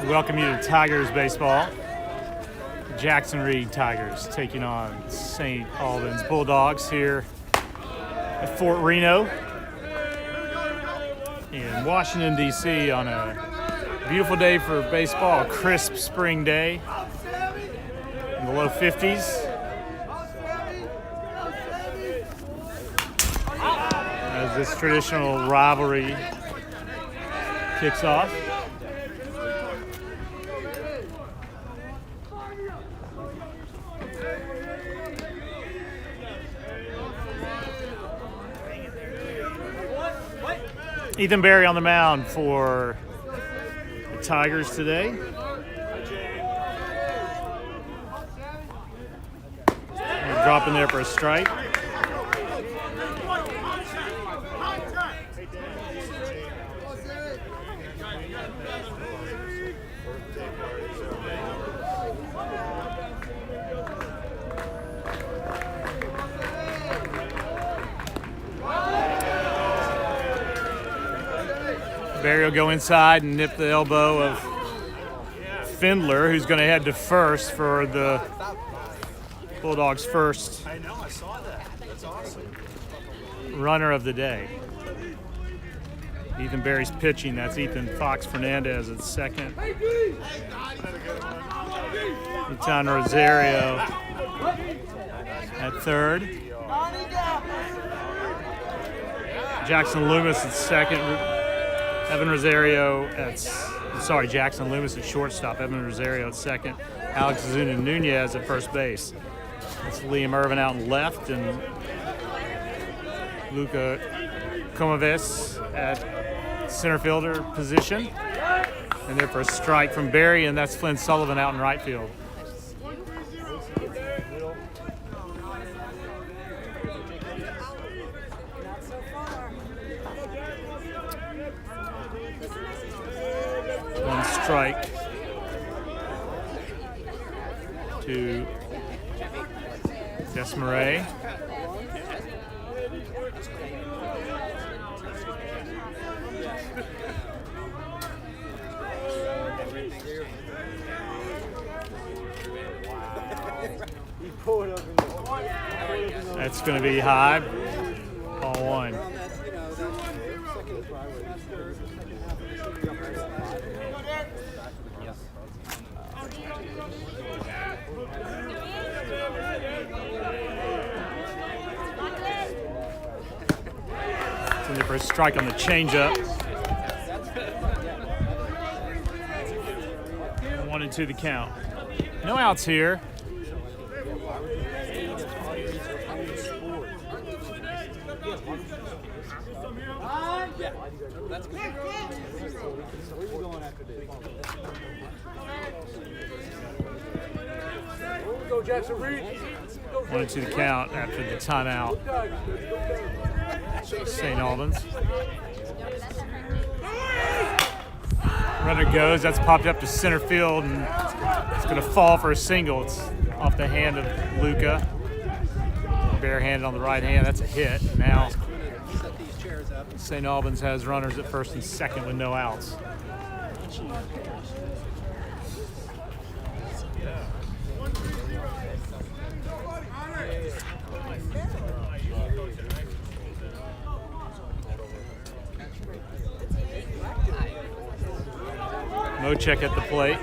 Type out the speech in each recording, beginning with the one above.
Welcome you to Tigers baseball. Jackson Reed Tigers taking on St. Albans Bulldogs here at Fort Reno in Washington, D.C. on a beautiful day for baseball, a crisp spring day in the low 50s. As this traditional rivalry kicks off. Ethan Berry on the mound for the Tigers today. We're dropping there for a strike. Barry will go inside and nip the elbow of Findler, who's going to head to first for the Bulldogs' first runner of the day. Ethan Berry's pitching. That's Ethan Fox Fernandez at second. Ethan Rosario at third. Jackson Loomis at second. Jackson Loomis at shortstop. Evan Rosario at second. Alex Zuna Nunez at first base. That's Liam Irvin out in left, and Luca Comaves at center fielder position. And there for a strike from Barry, and that's Flynn Sullivan out in right field. One strike to Desmarais. That's going to be high. Ball one. In there for a strike on the changeup. 1-2 the count. No outs here. One and two to count after the timeout. St. Albans. Runner goes. That's popped up to center field, and it's going to fall for a single. It's off the hand of Luca. Barehanded on the right hand. That's a hit. Now St. Albans has runners at first and second with no outs. Mochek at the plate.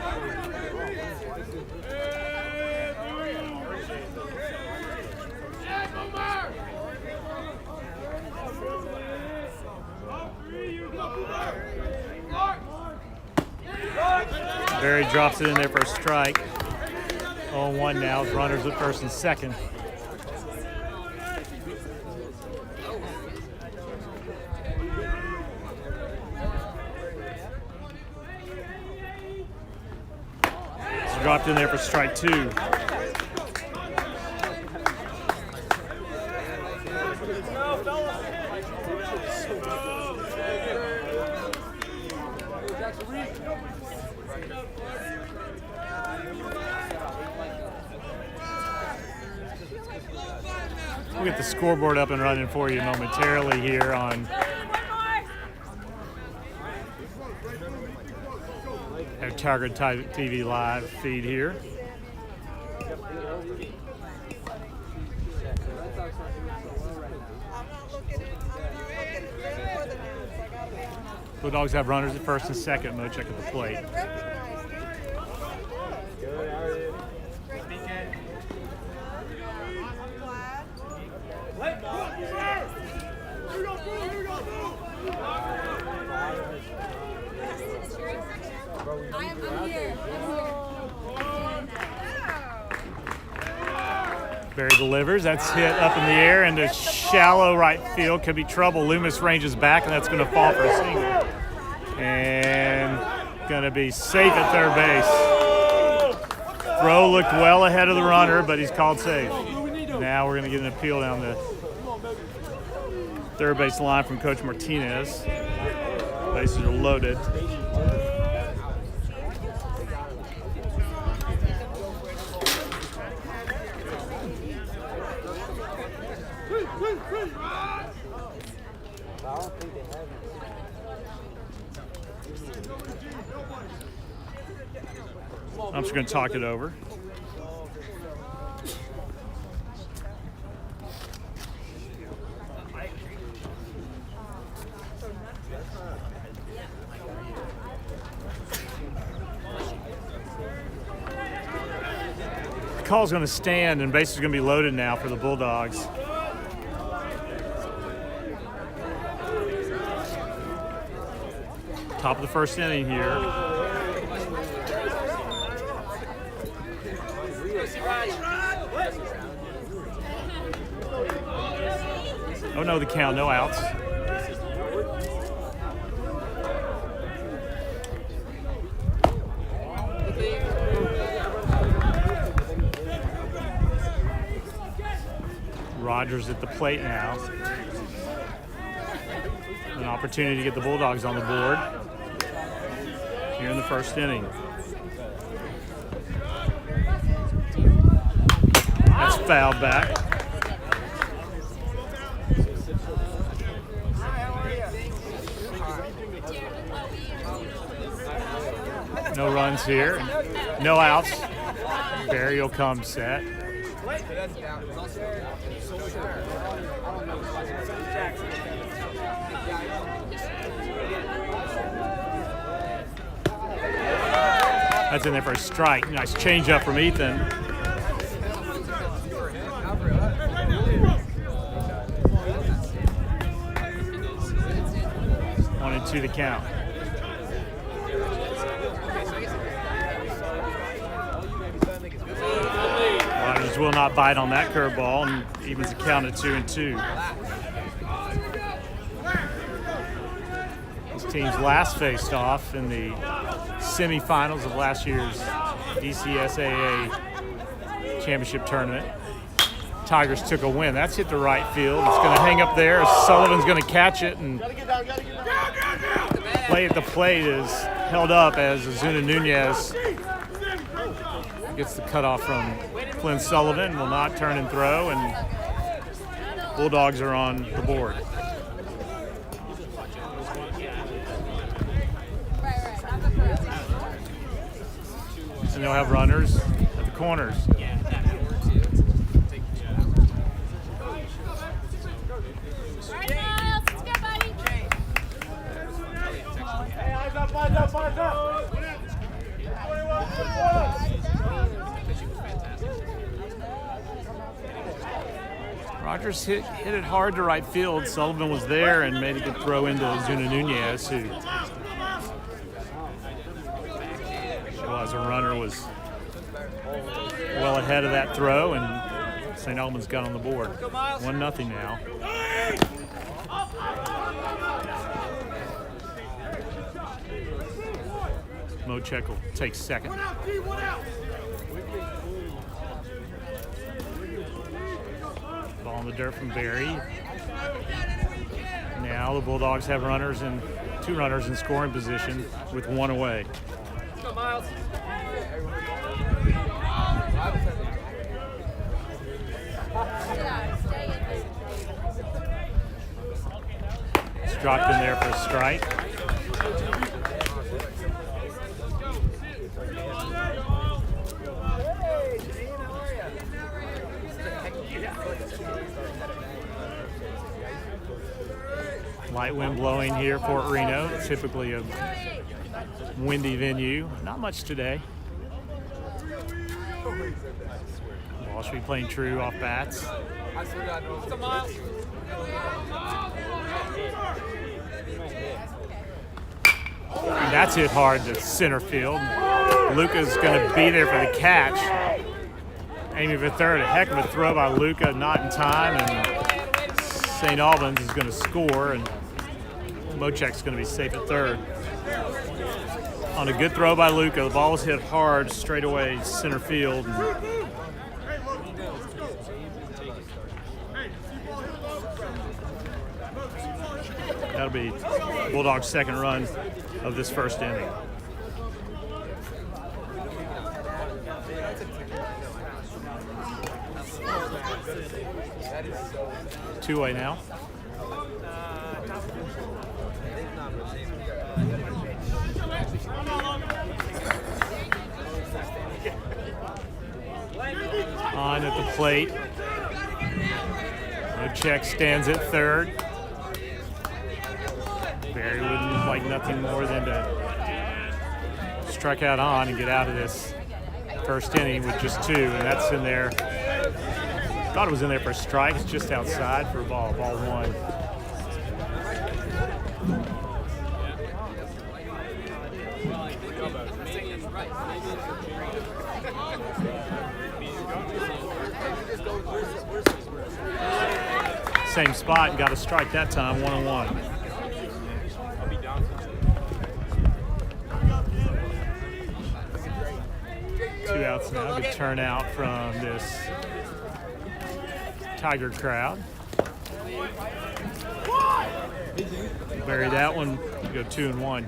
Barry drops it in there for a strike. 0-1 now, runners at first and second. Dropped in there for strike two. We'll get the scoreboard up and running for you momentarily here on Tiger TV live feed here. Bulldogs have runners at first and second. Mo check at the plate. Barry delivers. That's hit up in the air into shallow right field. Could be trouble. Loomis ranges back, and that's going to fall for a single. And going to be safe at third base. Throw looked well ahead of the runner, but he's called safe. Now we're going to get an appeal down the third base line from Coach Martinez. Bases are loaded. I'm just going to talk it over. The call's going to stand, and bases are going to be loaded now for the Bulldogs. Top of the first inning here. Oh no, the count, no outs. Rogers at the plate now. An opportunity to get the Bulldogs on the board here in the first inning. That's fouled back. No runs here, no outs. Barry will come set. That's in there for a strike. Nice change up from Ethan. 1-2 the count. Rogers will not bite on that curveball and evens the count at 2-2. This team's last faced off in the semifinals of last year's DCSAA championship tournament. Tigers took a win. That's hit the right field. It's going to hang up there. Sullivan's going to catch it, and play at the plate is held up as Ozuna Nunez gets the cutoff from Flynn Sullivan. Will not turn and throw, and Bulldogs are on the board. And they'll have runners at the corners. Rogers hit it hard to right field. Sullivan was there and made a good throw into Ozuna Nunez, who, as a runner, was well ahead of that throw, and St. Albans got on the board. 1-0 now. Mochek will take second. Ball in the dirt from Barry. Now the Bulldogs have runners and 2 runners in scoring position with 1 away. Go, Miles. It's dropped in there for a strike. Light wind blowing here, Fort Reno. Typically a windy venue. Not much today. Ball should be playing true off bats. And that's hit hard to center field. Luca's going to be there for the catch. Aiming for third. A heck of a throw by Luca, not in time. And St. Albans is going to score, and Mochek's going to be safe at third. On a good throw by Luca, the ball was hit hard straight away center field. That'll be Bulldog's second run of this first inning. Two-way now. On at the plate. Mochek stands at third. Barry wouldn't like nothing more than to strike out on and get out of this first inning with just two, and that's in there. Thought it was in there for strikes, just outside for a ball. Ball one. Same spot, got a strike that time, 1-1. Two outs now. Good turnout from this Tiger crowd. Bury that one, go 2-1.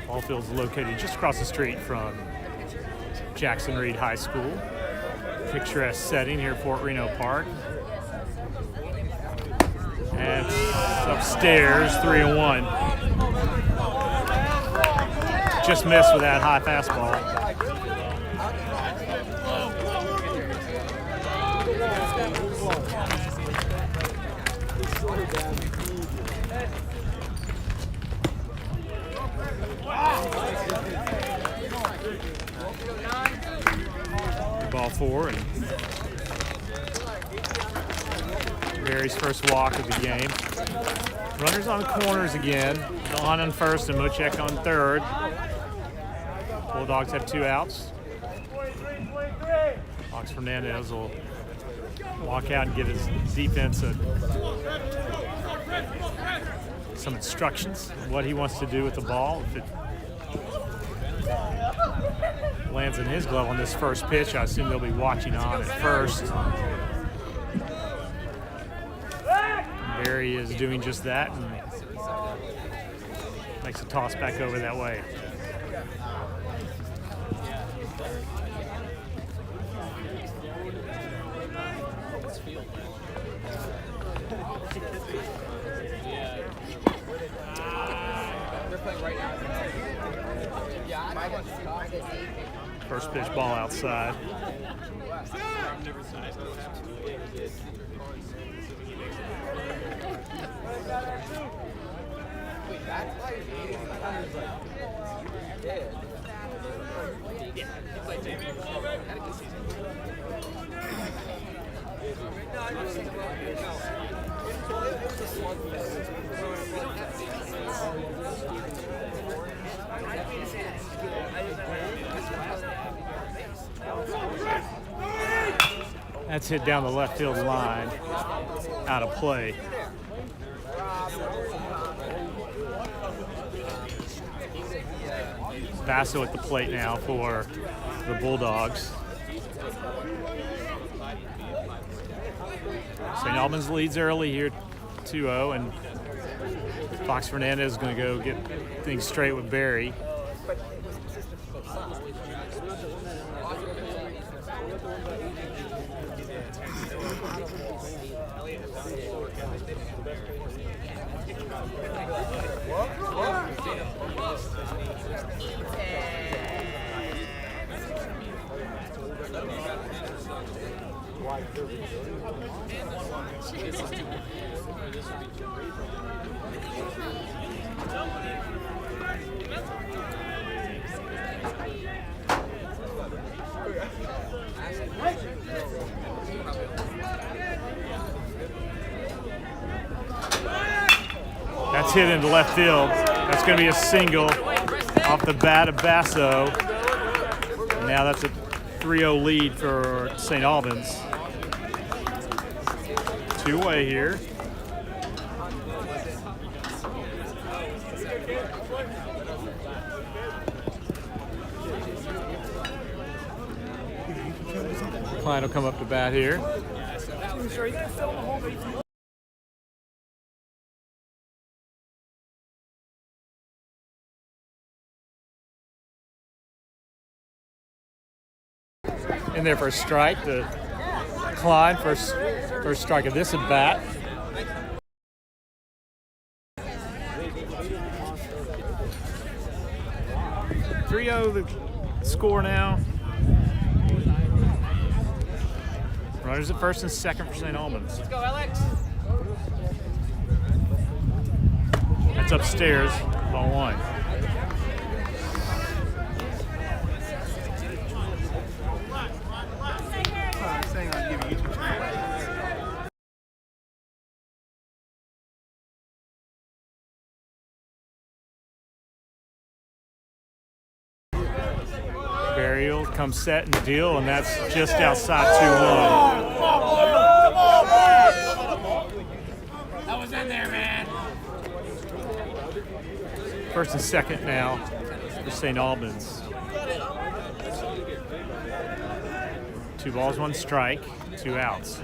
Ball field's located just across the street from Jackson Reed High School. Picturesque setting here at Fort Reno Park. And it's upstairs, 3-1. Just missed with that high fastball. Ball four, and Barry's first walk of the game. Runners on the corners again. Don on first and Mochek on third. Bulldogs have two outs. Fox Fernandez will walk out and give his defense some instructions on what he wants to do with the ball. If it lands in his glove on this first pitch, I assume they'll be watching on at first. Barry is doing just that and makes a toss back over that way. First pitch ball outside. That's hit down the left field line, out of play. Basso at the plate now for the Bulldogs. St. Albans leads early here, 2-0, and Fox Fernandez is going to go get things straight with Barry. That's hit into left field. That's going to be a single off the bat of Basso. And now that's a 3-0 lead for St. Albans. Two-way here. Klein will come up to bat here. In there for a strike. The Klein first strike of this at bat. The score now. Runners at first and second for St. Albans. Let's go, Alex. That's upstairs, ball one. Burial comes set in the deal, and that's just outside 2-1. That was in there, man. First and second now for St. Albans. 2 balls, 1 strike, 2 outs.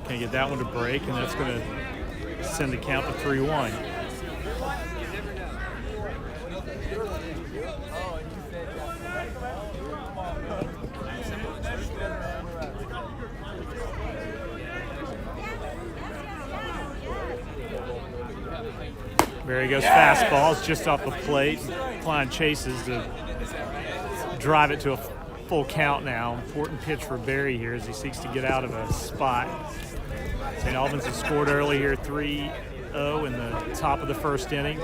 Can't get that one to break, and that's going to send the count to 3-1. There he goes, fastballs just off the plate. Klein chases to drive it to a full count now. Important pitch for Barry here as he seeks to get out of a spot. St. Albans has scored early here, 3-0 in the top of the first inning.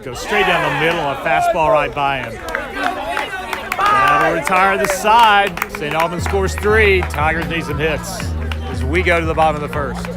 Goes straight down the middle, a fastball right by him. That'll retire the side. St. Albans scores 3. Tigers need some hits as we go to the bottom of the first.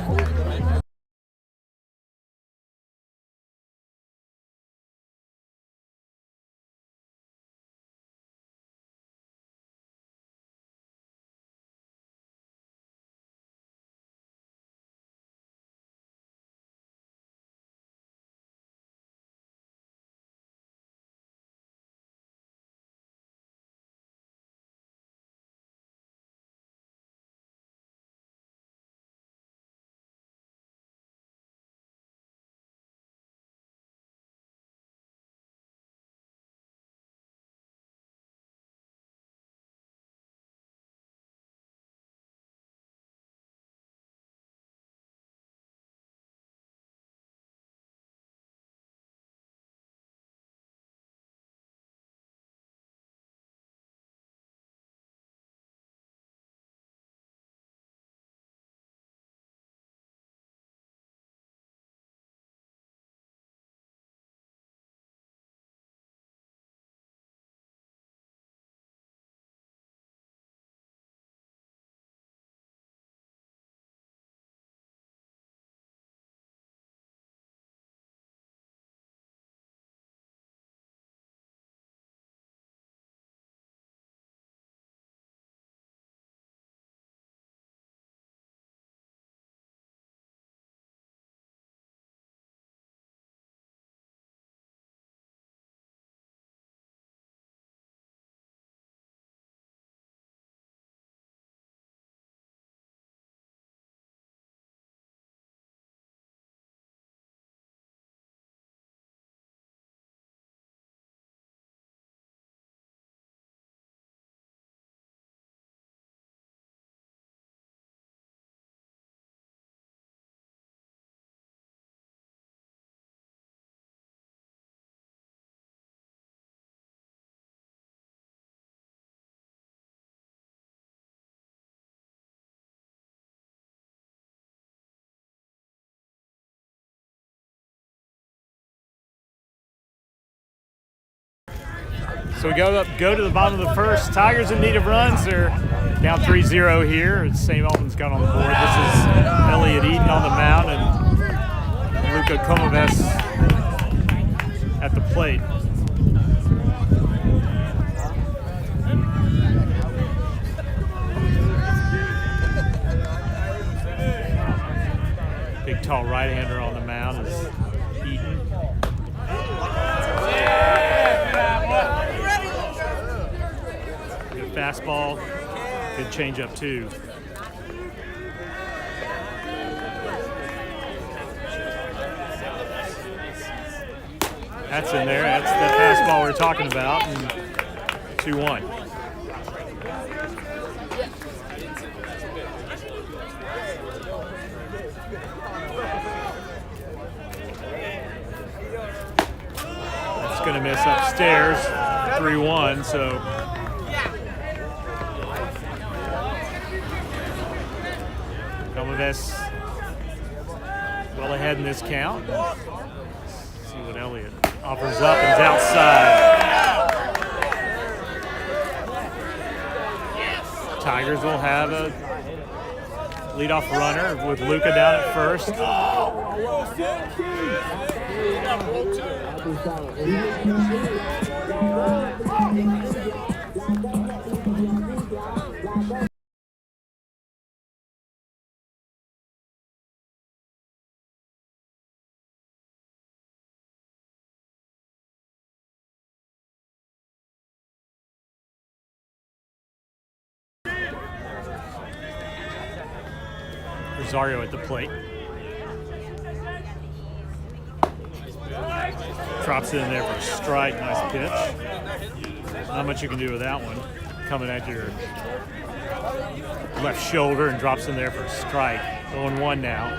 So we go to the bottom of the first. Tigers in need of runs. They're down 3-0 here. St. Albans got on the board. This is Elliot Eaton on the mound and Luka Komoves at the plate. Big tall right-hander on the mound is Eaton. Good fastball, good changeup too. That's in there. That's the fastball we're talking about. And 2-1. That's going to miss upstairs. 3-1. So Komoves well ahead in this count. See what Elliott offers up and is outside. Tigers will have a leadoff runner with Luka down at first. Rosario at the plate. Drops it in there for a strike. Nice pitch. Not much you can do with that one. Coming at your left shoulder and drops in there for a strike. 0-1 now.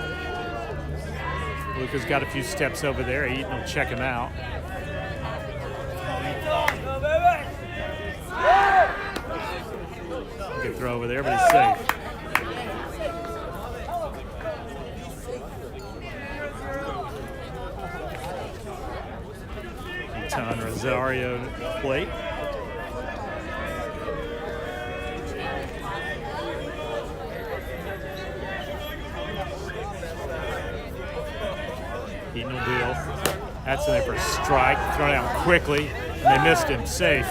Luka's got a few steps over there. Eaton will check him out. Good throw over there, but he's safe. On Rosario plate. Eaton will deal. That's in there for a strike. Thrown out quickly. And they missed him. Safe.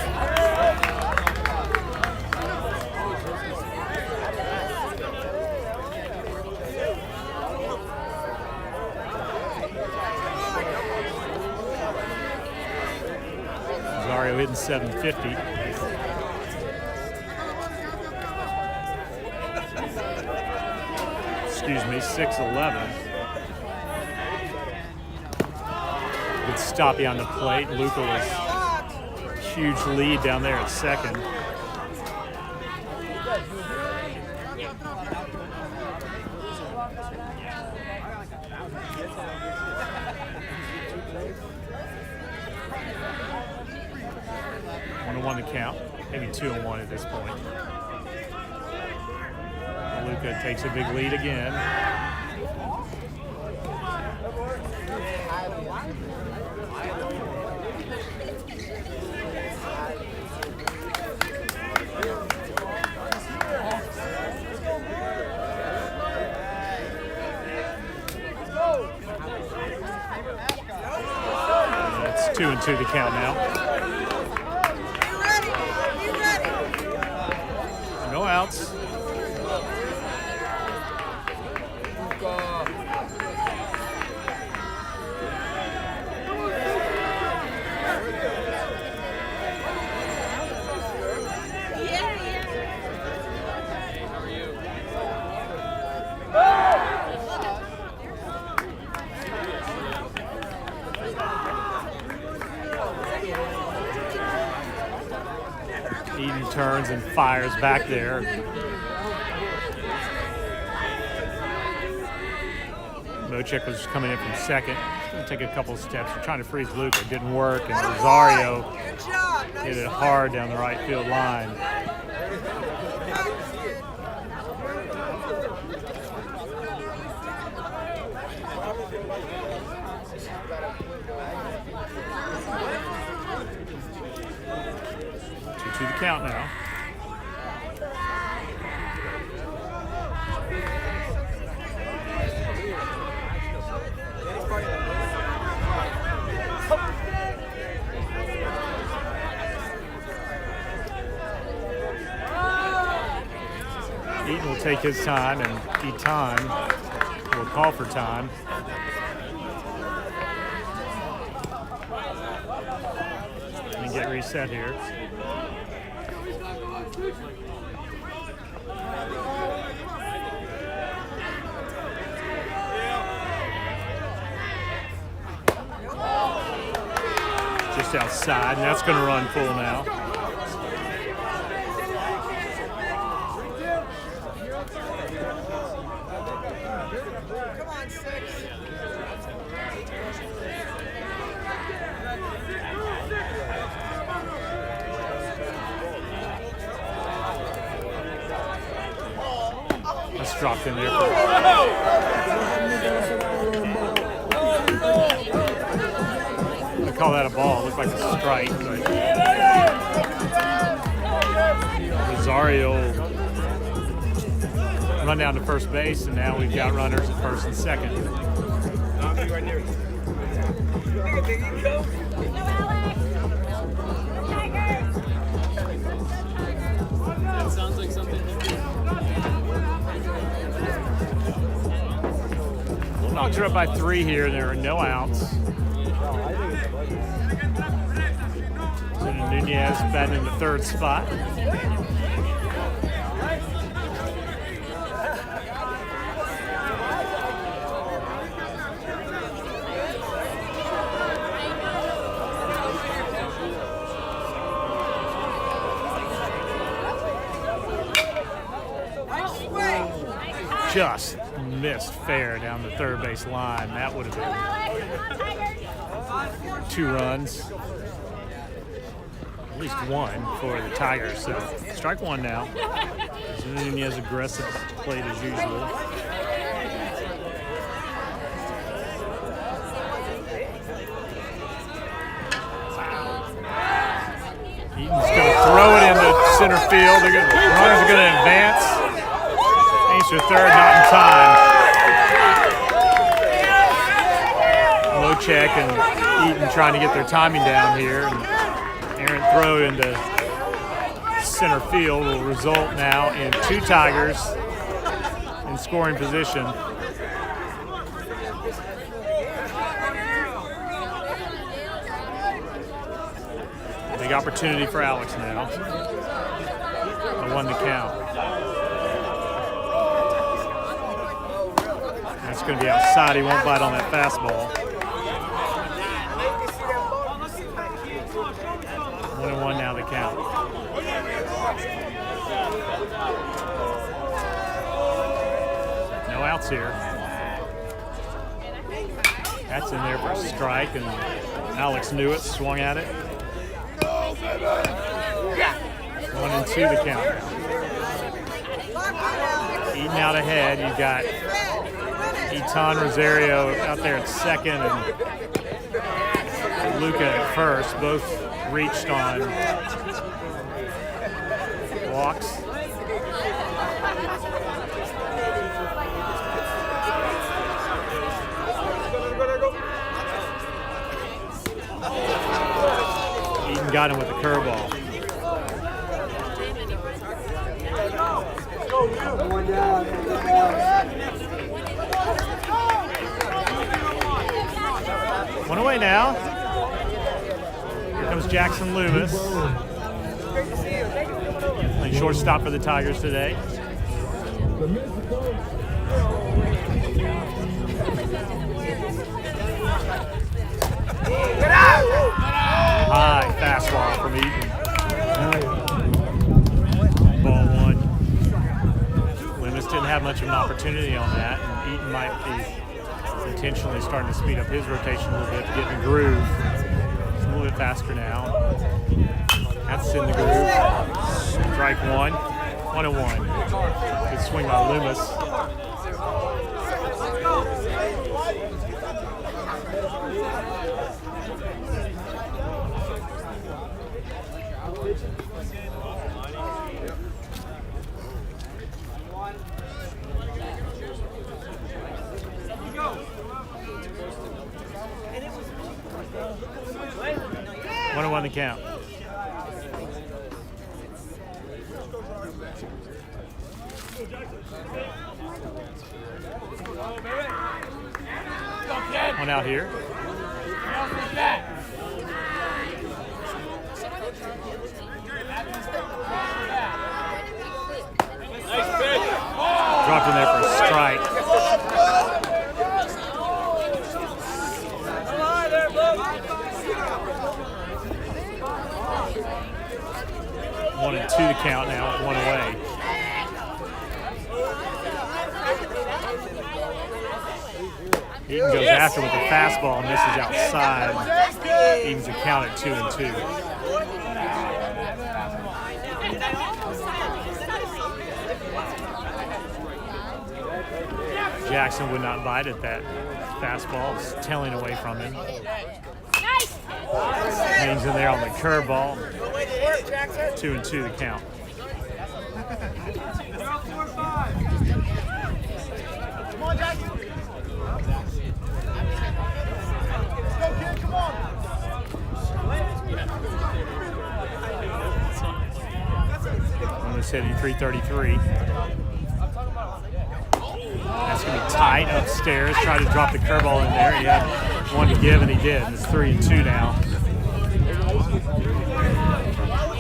Rosario hitting 750. Excuse me, 611. Good stoppy on the plate. Luka was huge lead down there at second. One the count, maybe 2-1 at this point. Luka takes a big lead again. It's 2-2 the count now. No outs. Eaton turns and fires back there. Mochek was coming in from second. He's going to take a couple of steps. We're trying to freeze Luka. It didn't work, and Rosario hit it hard down the right field line. 2 the count now. Eaton will take his time, and Eaton will call for time. And get reset here. Just outside, and that's going to run full now. That's dropped in there. I call that a ball. It looked like a strike. Rosario run down to first base, and now we've got runners at first and second. That sounds like something. Bulldogs are up by 3 here. There are no outs. Nunez batting in the 3rd spot. Just missed fair down the 3rd base line. That would have been 2 runs. At least 1 for the Tigers. So strike 1 now. Nunez aggressive plate as usual. Eaton's going to throw it into center field. Runners are going to advance. Ace for 3rd, not in time. Low check, and Eaton trying to get their timing down here. And errant throw into center field will result now in 2 Tigers in scoring position. Big opportunity for Alex now. A 1 to count. That's going to be outside. He won't bite on that fastball. 1-1 now the count. No outs here. That's in there for a strike, and Alex knew it, swung at it. 1-2 the count now. Eaton out ahead. You've got Eaton, Rosario out there at second, and Luca at first. Both reached on walks. Eaton got him with the curveball. One away now. Here comes Jackson Loomis. Playing shortstop for the Tigers today. High fastball from Eaton. Ball 1. Loomis didn't have much of an opportunity on that, and Eaton might be intentionally starting to speed up his rotation a little bit to get in the groove. It's a little bit faster now. That's in the groove. Strike 1. 1-1. Good swing by Loomis. 1-1 the count. One out here. Dropped in there for a strike. One and two to count now with one away. Eaton goes after with the fastball and misses outside. Evens the count at 2-2. Jackson would not bite at that fastball. It's tailing away from him. Hangs in there on the curveball. 2-2 the count. Come on, Jackson. Go, kid, come on. One is hitting 333. That's going to be tight upstairs. Try to drop the curveball in there. He had one to give, and he did. It's 3-2 now.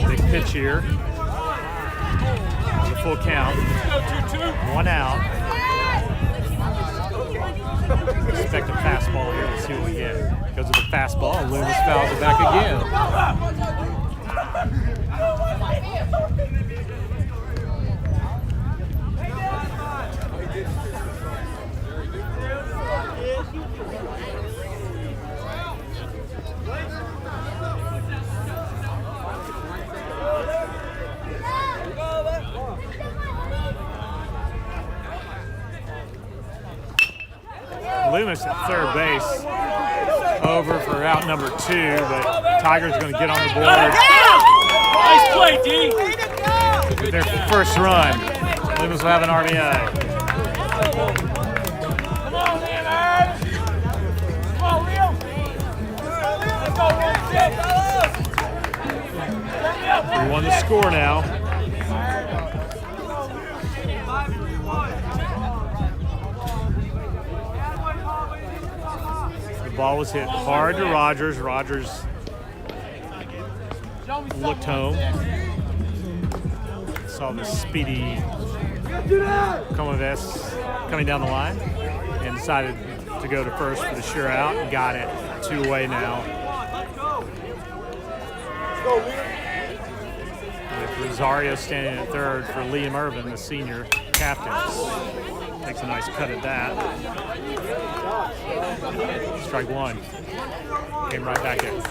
Big pitch here. The full count. One out. Expect a fastball here. Let's see what we get. Goes with the fastball, and Loomis fouls it back again. Loomis at third base, over for out number 2, but Tigers going to get on the board. Nice play, D. With their first run, Loomis will have an RBI. Come on, Leonard. Come on, Leo. Let's go, 3-1 the score now. The ball was hit hard to Rogers. Rogers looked home. Saw the speedy Comaves coming down the line and decided to go to first for the sure out and got it. 2 away now. With Rosario standing at third for Liam Irvin, the senior captain. Takes a nice cut at that. Strike one. Came right back at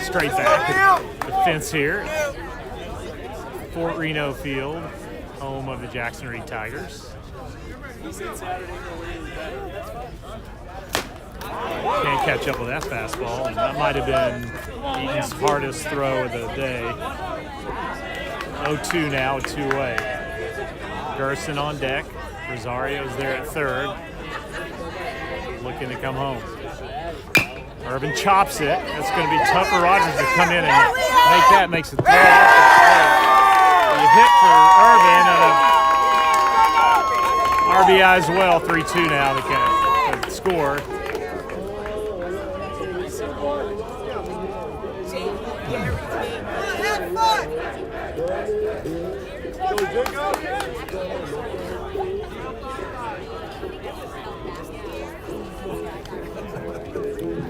straight back. The fence here. Fort Reno Field, home of the Jackson Reed Tigers. Can't catch up with that fastball, and that might have been Eaton's hardest throw of the day. 0-2 now, 2 away. Gerson on deck. Rosario's there at third, looking to come home. Irvin chops it. That's going to be tough for Rogers to come in and make that. Makes it throw off the hit for Irvin, and RBI as well. 3-2 now the score.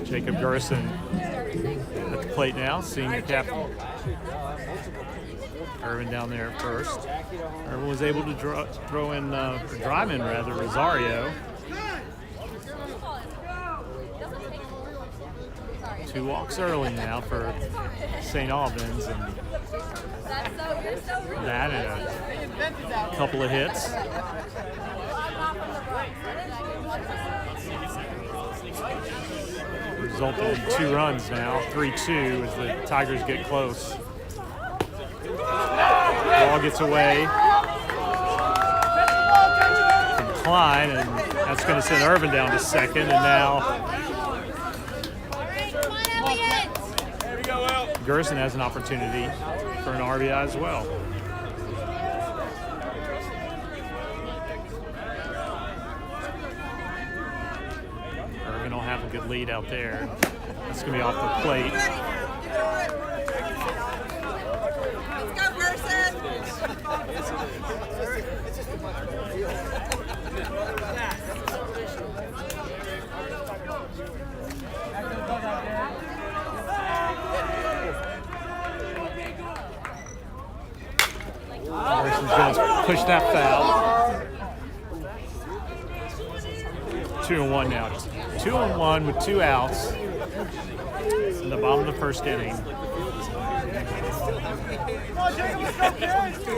Jacob Gerson at the plate now, senior captain. Irvin down there at first. Irvin was able to drive in Rosario. 2 walks early now for St. Albans, and that and a couple of hits. Resulted in 2 runs now, 3-2 as the Tigers get close. Ball gets away from Klein, and that's going to send Irvin down to second, and now There we go, Al. Gerson has an opportunity for an RBI as well. Irvin will have a good lead out there. That's going to be off the plate. Let's go, Gerson! Gerson's going to push that foul. 2-1 now. 2-1 with 2 outs in the bottom of the first inning.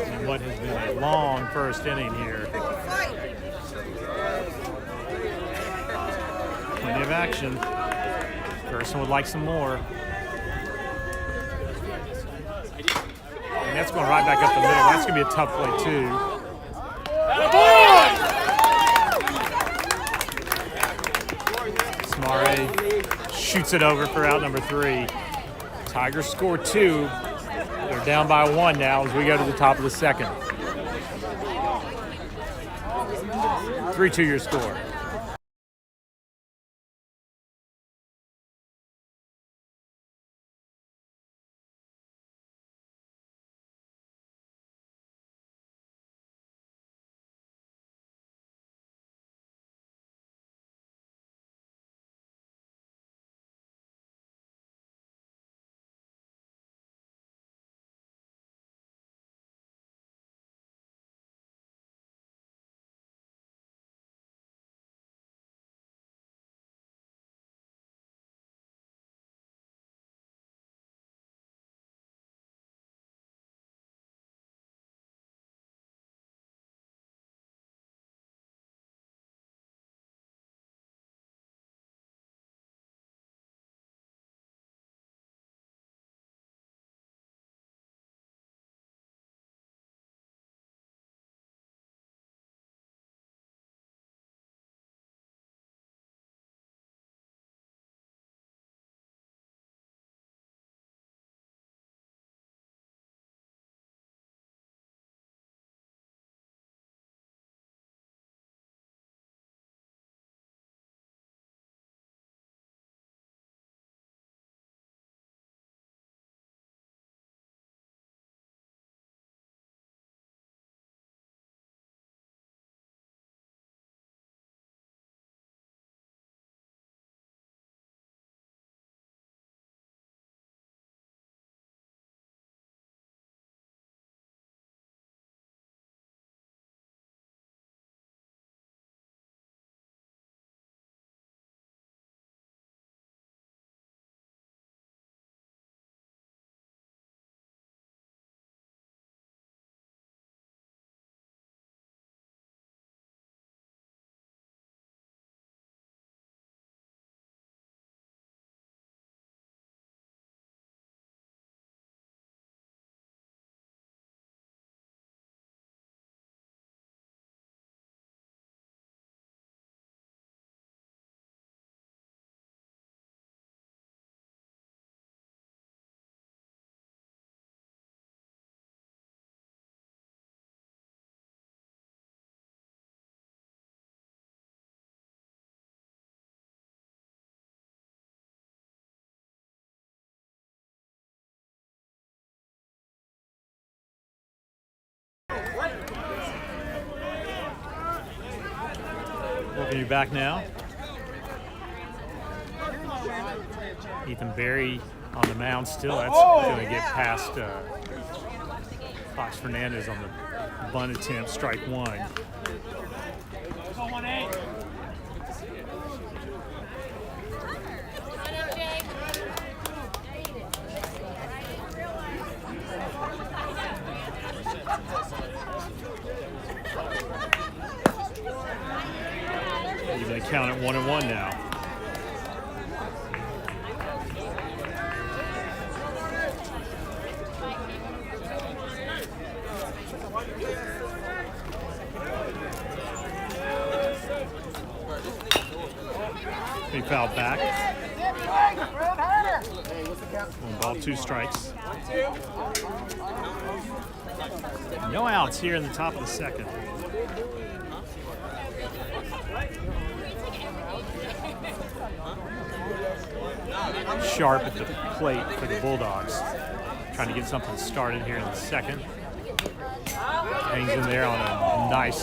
And what has been a long first inning here. Plenty of action. Gerson would like some more. And that's going right back up the middle. That's going to be a tough play, too. Smare shoots it over for out number 3. Tigers score 2. They're down by 1 now as we go to the top of the second. 3-2 your score. Welcome you back now. Ethan Berry on the mound still. That's going to get past Fox Fernandez on the bunt attempt, strike 1. Even count at 1-1 now. He fouled back. One ball, 2 strikes. No outs here in the top of the second. Sharp at the plate for the Bulldogs. Trying to get something started here in the second. Hangs in there on a nice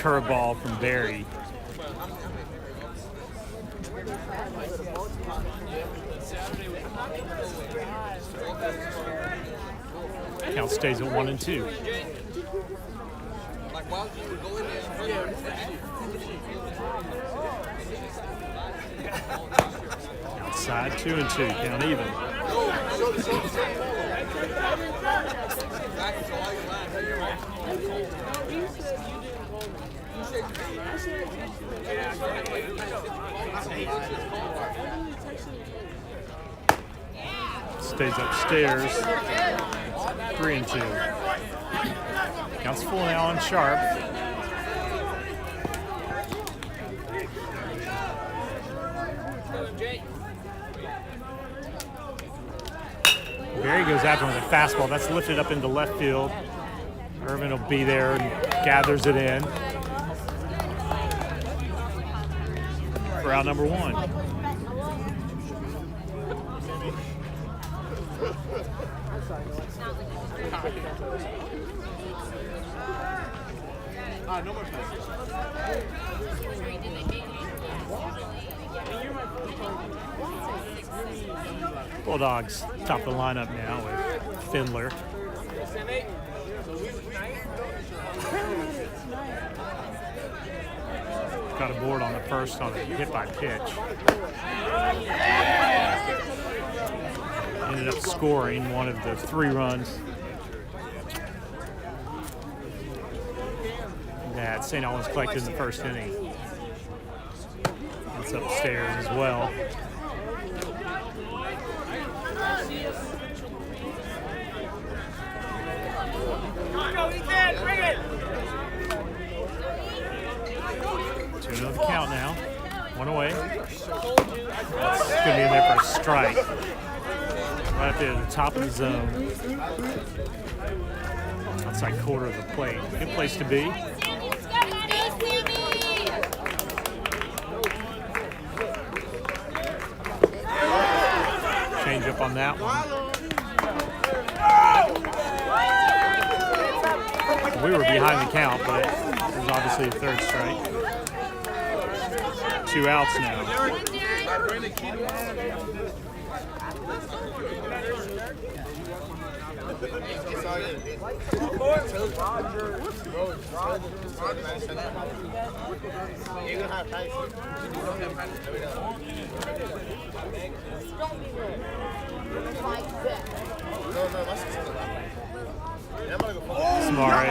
curveball from Barry. Count stays at 1-2. Outside, 2-2, count even. Stays upstairs, 3-2. Counts full now on Sharp. Barry goes after him with a fastball. That's lifted up into left field. Irvin will be there and gathers it in for out number 1. No more passes. Bulldogs top of the lineup now with Findler. Got a board on the first on a hit by pitch. Ended up scoring one of the 3 runs that St. Albans collected in the first inning. It's upstairs as well. Bring it! 2-0 the count now. 1 away. That's going to be in there for a strike. Right up there at the top of the zone. Outside quarter of the plate. Good place to be. Change up on that one. We were behind the count, but it was obviously a 3rd strike. 2 outs now. Smart.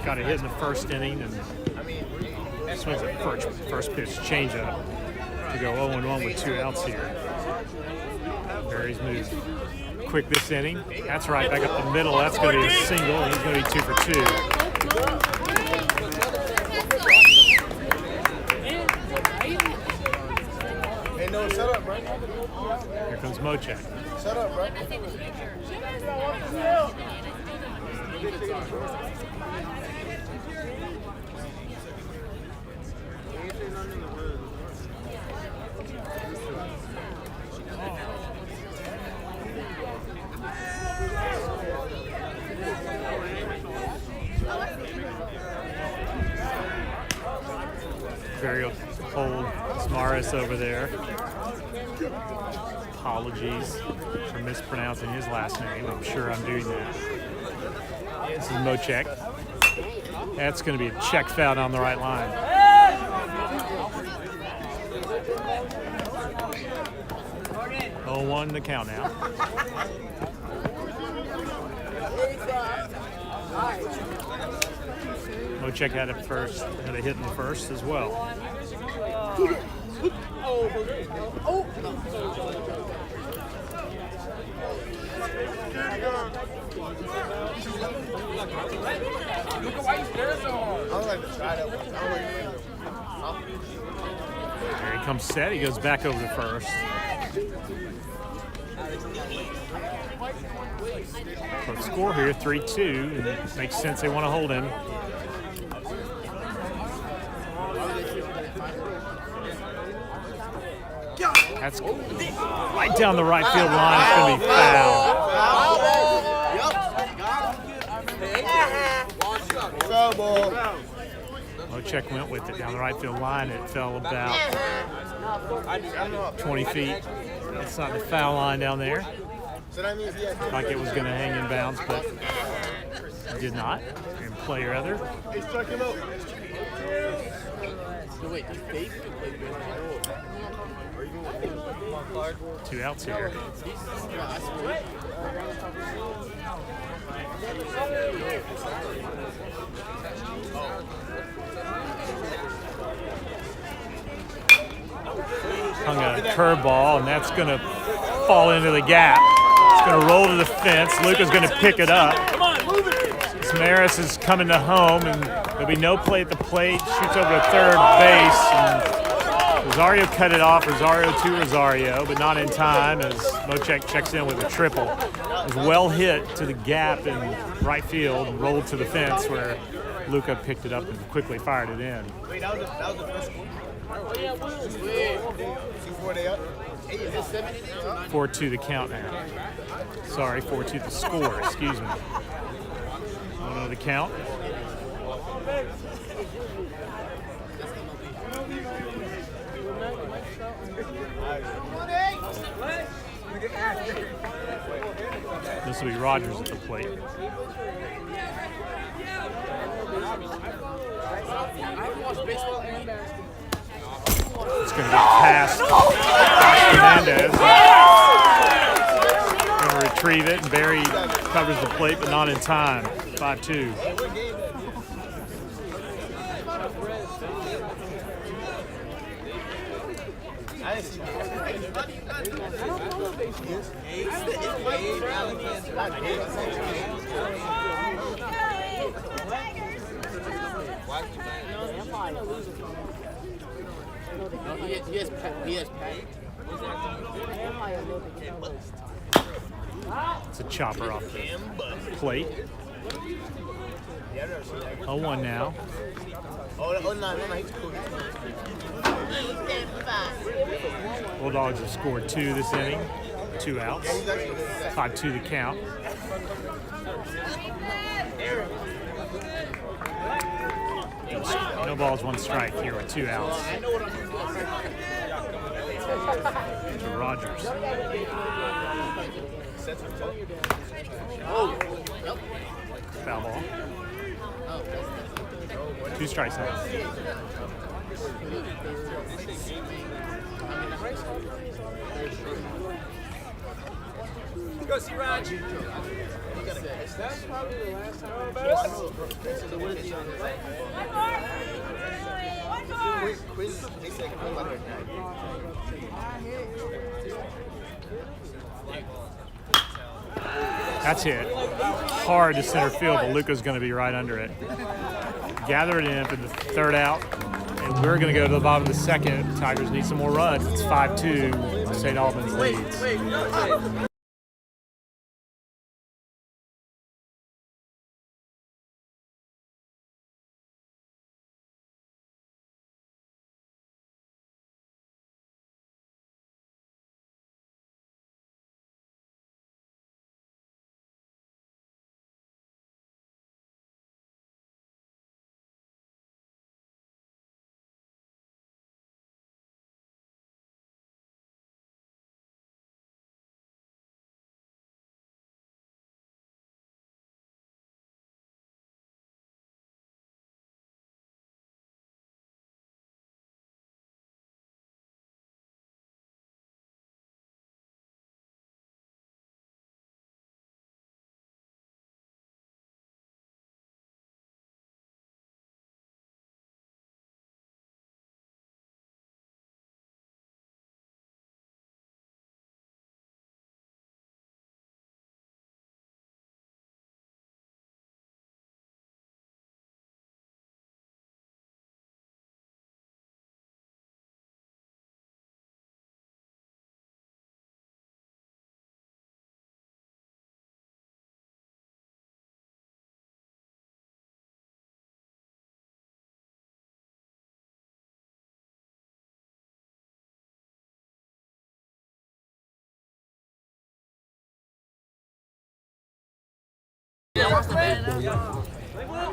Got a hit in the first inning and swings at first pitch changeup to go 0-1 with 2 outs here. Barry's moved quick this inning. That's right, back up the middle. That's going to be a single. He's going to be 2 for 2. Hey, no, shut up, bro. Here comes Mochek. Shut up, bro. Barry will hold Smaris over there. Apologies for mispronouncing his last name. I'm sure I'm doing that. This is Mochek. That's going to be a check foul down the right line. Oh, 1 the count now. Mochek had a hit in the first as well. I would like to try that one. There he comes set. He goes back over to first. So the score here, 3-2. And it makes sense they want to hold him. That's right down the right field line. It's going to be foul. Check went with it down the right field line. It fell about 20 feet. It's not the foul line down there. Like it was going to hang in bounds, but it did not. And play rather. Two outs here. Hung a curveball, and that's going to fall into the gap. It's going to roll to the fence. Luca's going to pick it up. Samaras is coming to home, and there'll be no play at the plate. Shoots over to third base, and Rosario cut it off. Rosario to Rosario, but not in time as Mochek checks in with a triple. It was well hit to the gap in right field, and rolled to the fence where Luca picked it up and quickly fired it in. Wait, that was the first score? 4-2 the count now. Sorry, 4-2 the score, excuse me. 1-0 the count. This will be Rogers at the plate. It's going to get past Hernandez. Going to retrieve it, and Barry covers the plate, but not in time. 5-2. It's a chopper off the plate. 0-1 now. Bulldogs have scored 2 this inning. 2 outs. 5-2 the count. No balls, 1 strike here with 2 outs. To Rogers. Foul ball. 2 strikes now. Go see Raj. That's probably the last time. That's hit. Hard to center field, but Luca's going to be right under it. Gather it in for the 3rd out, and we're going to go to the bottom of the 2nd. Tigers need some more runs. It's 5-2. St. Albans leads.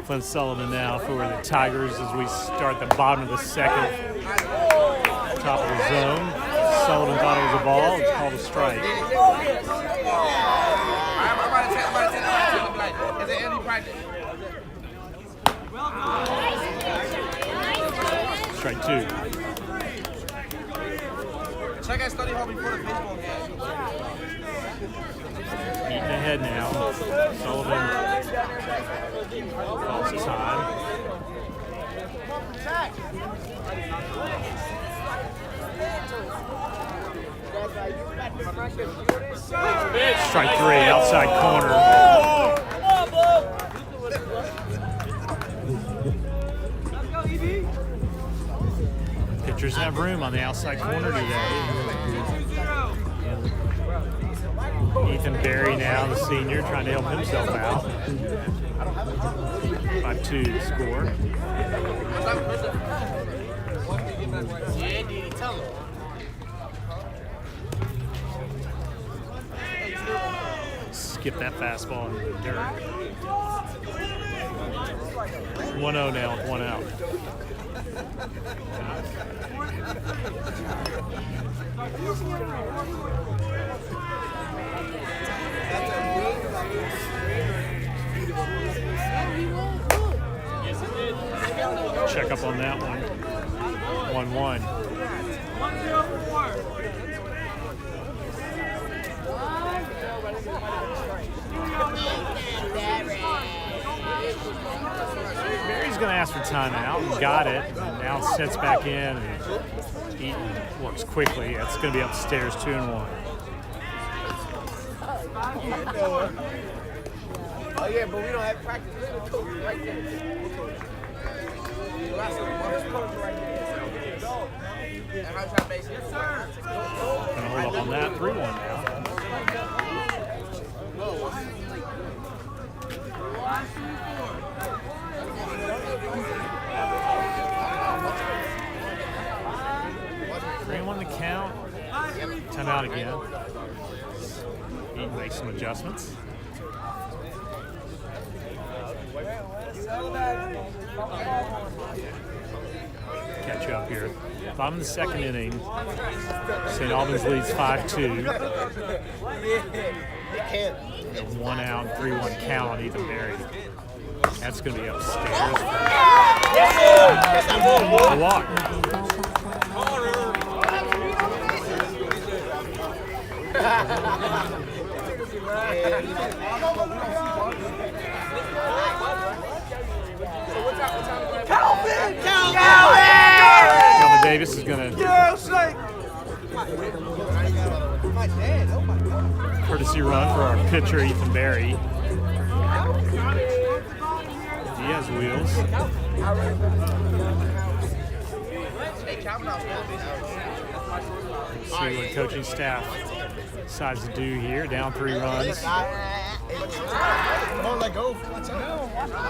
Flynn Sullivan now for the Tigers as we start the bottom of the second. Top of the zone. Sullivan thought it was a ball. It's called a strike. Strike 2. Check out study hall before the baseball game. Eating ahead now. Sullivan calls time. Strike 3, outside corner. Pitchers have room on the outside corner today. Ethan Berry now, the senior, trying to help himself out. 5-2 to score. Skip that fastball in the dirt. 1-0 now with 1 out. Check up on that one. 1-1. Barry's going to ask for timeout. Got it. And now sets back in. And Eaton works quickly. That's going to be upstairs 2-1. Oh yeah, but we don't have practice. Look at the coach right there. Gonna hold up on that. 3-1 now. Three-1 the count. Timeout again. He makes some adjustments. Catch up here. Bottom of the second inning. St. Albans leads 5-2. 1 out, 3-1 count on Ethan Berry. That's going to be upstairs. Walk. Calvin Davis is going to courtesy run for our pitcher Ethan Berry. He has wheels. Let's see what coaching staff decides to do here. Down 3 runs.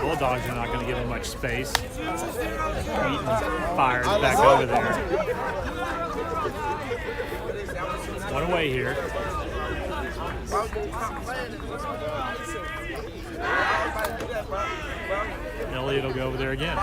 Bulldogs are not going to give him much space. Eaton fires back over there. 1 away here. Elliott will go over there again.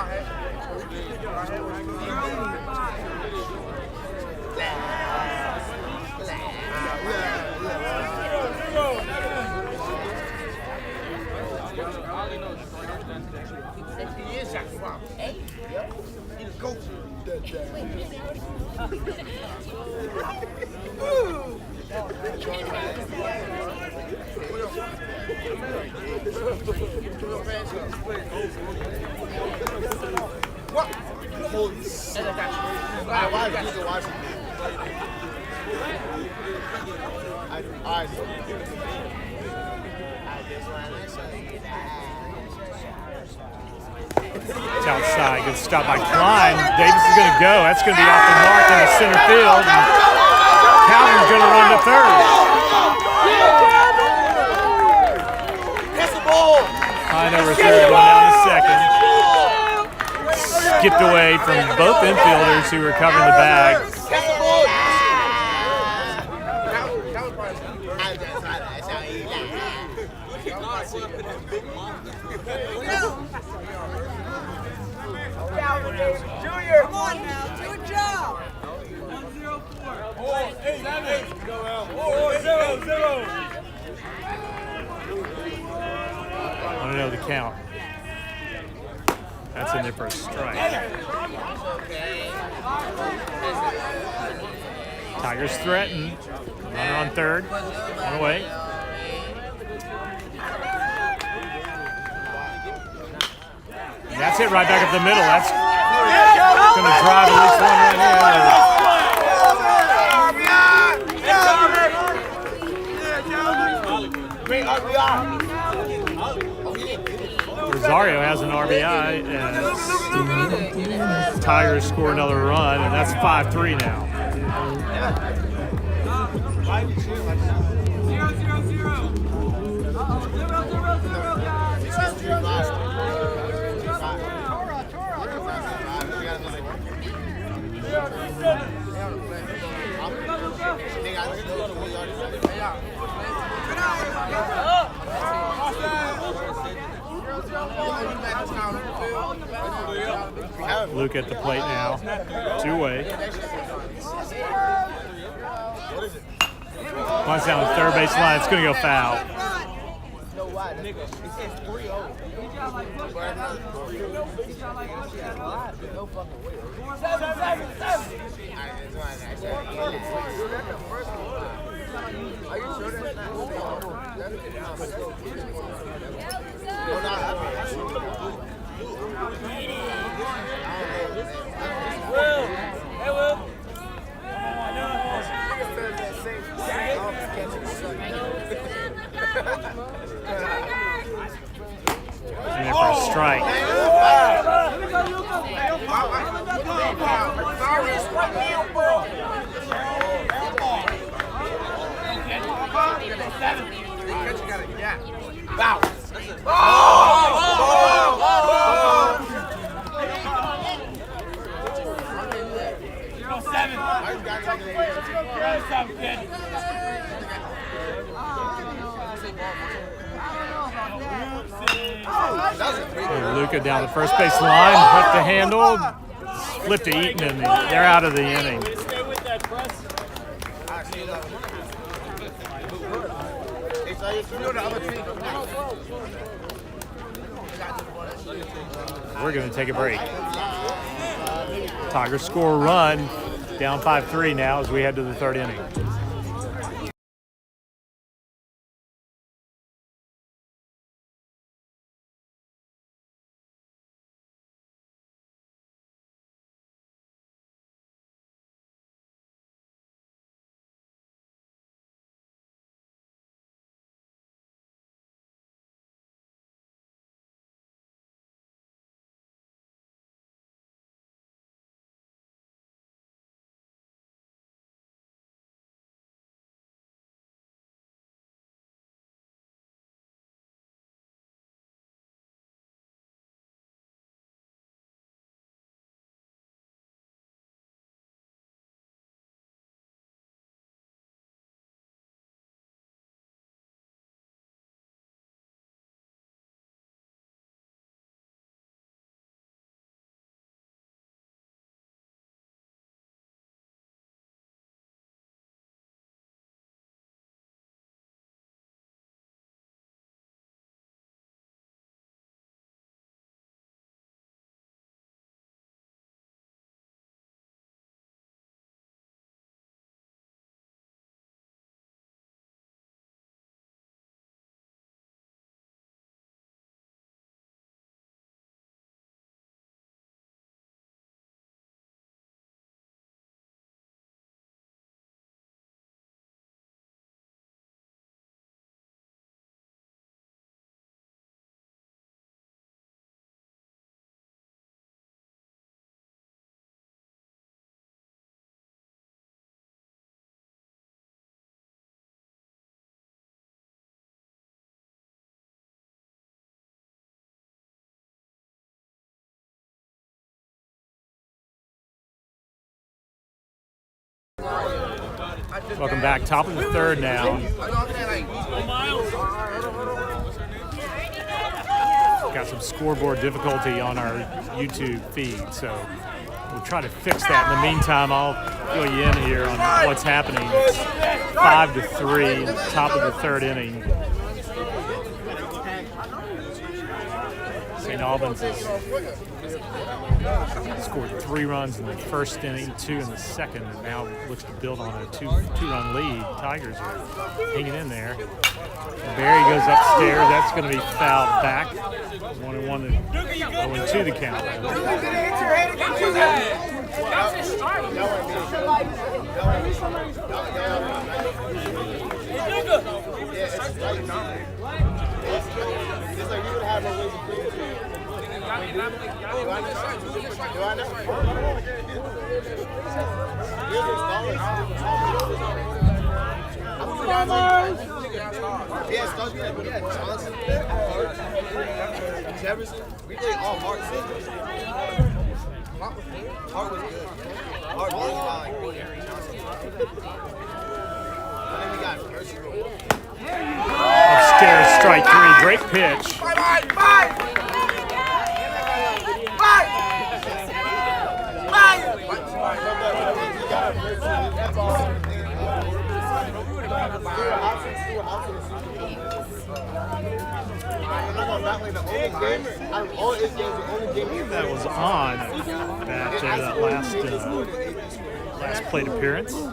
What? Holy shit. Why is he watching? It's outside. Good stop by Klein. Davis is going to go. That's going to be off the mark in the center field. And Calvin's going to run to third. Klein over third, going down to second. Skipped away from both infielders who were covering the bag. Junior! Come on now, do a job! 1-0 the count. That's in there for a strike. Tigers threaten. Runner on third. On the way. And that's it right back up the middle. That's going to drive at least one run in. Rosario has an RBI as Tigers score another run, and that's 5-3 now. 0-0. Luke at the plate now. Two-way. Punts down the third base line. It's going to go foul. In there for a strike. Luca down the first base line, hooked the handle, flipped to Eaton, and they're out of the inning. We're going to take a break. Tigers score a run, down 5-3 now as we head to the third inning. Welcome back. Top of the third now. got some scoreboard difficulty on our YouTube feed, so we'll try to fix that. In the meantime, I'll fill you in here on what's happening. It's 5-3, top of the third inning. St. Albans has scored 3 runs in the first inning, 2 in the second, and now looks to build on a two-run lead. Tigers are hanging in there. Barry goes upstairs. That's going to be fouled back. 1-1 and 0-2 the count. Jefferson, we played all Mark Sanders. Hart was good. Hart was fine. And then we got Mercy. Upstairs, strike 3. Great pitch. That was on that last plate appearance. It's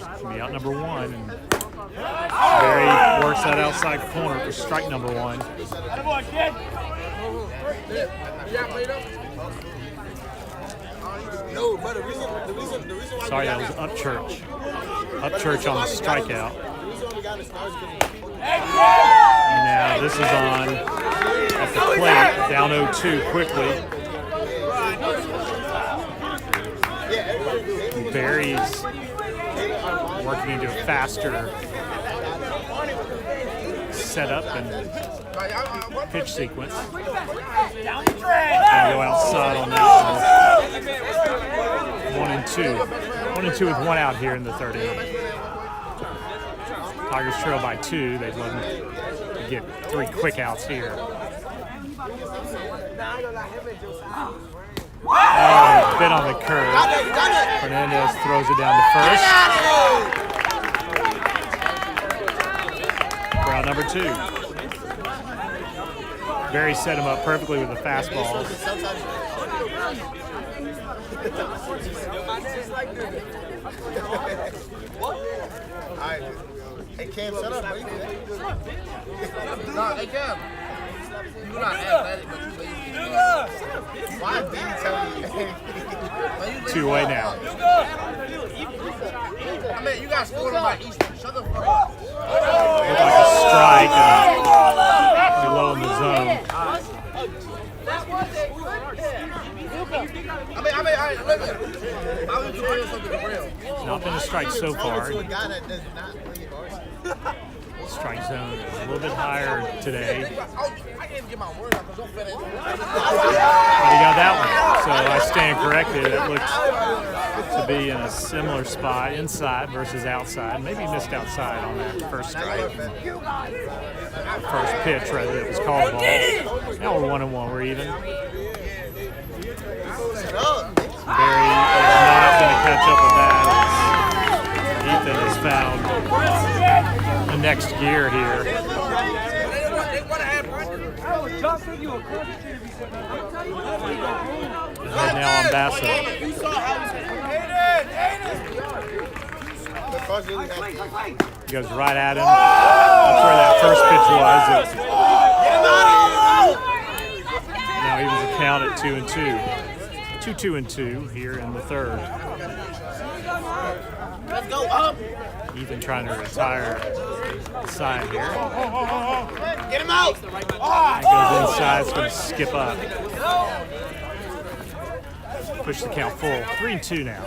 going to be out number 1. And Barry works that outside corner for strike number 1. Sorry, that was Upchurch. Upchurch on the strikeout. And now this is on at the plate, down 0-2 quickly. Barry's working into a faster setup and pitch sequence. Gonna go outside on that one. 1-2. 1-2 with 1 out here in the third inning. Tigers trail by 2. They'd love to get 3 quick outs here. Oh, bit on the curve. Fernandez throws it down to first. Ground number 2. Barry set him up perfectly with the fastballs. Hey, Cam, shut up. No, hey, Cam. You're not athletic, but you lazy. Why did he tell you? 2-way now. I mean, you got scored on my Eastern. Shut the fuck up. Looked like a strike below in the zone. Not been a strike so far. Strike zone is a little bit higher today. But he got that one, so I stand corrected. It looks to be in a similar spot, inside versus outside. Maybe missed outside on that first strike. First pitch, rather, it was called a ball. Now we're 1-1, we're even. Barry is not going to catch up with that. Ethan has found the next gear here. And now on Basso. He goes right at him. That's where that first pitch was. Now he was a count at 2-2. 2-2 here in the third. Let's go up. Ethan trying to retire side here. Get him out. That goes inside. It's going to skip up. Push the count full. 3-2 now.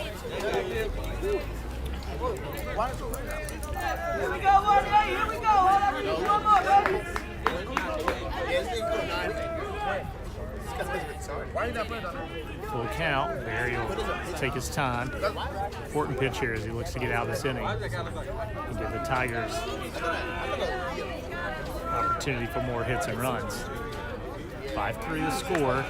Here we go, baby. Here we go. One more, baby. Full count. Barry will take his time. Important pitch here as he looks to get out of this inning and give the Tigers opportunity for more hits and runs. 5-3 the score.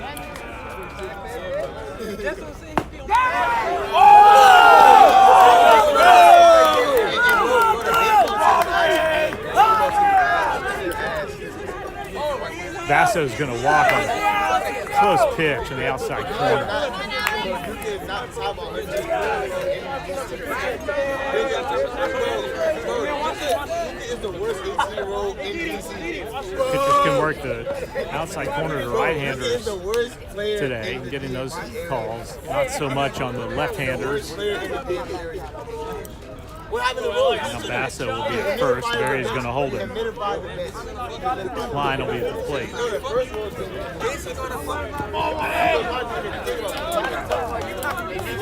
Vasso's going to walk on a close pitch in the outside corner. Pitchers can work the outside corner to right-handers today, getting those calls. Not so much on the left-handers. Now Basso will be at first. Barry's going to hold him. Klein will be at the plate.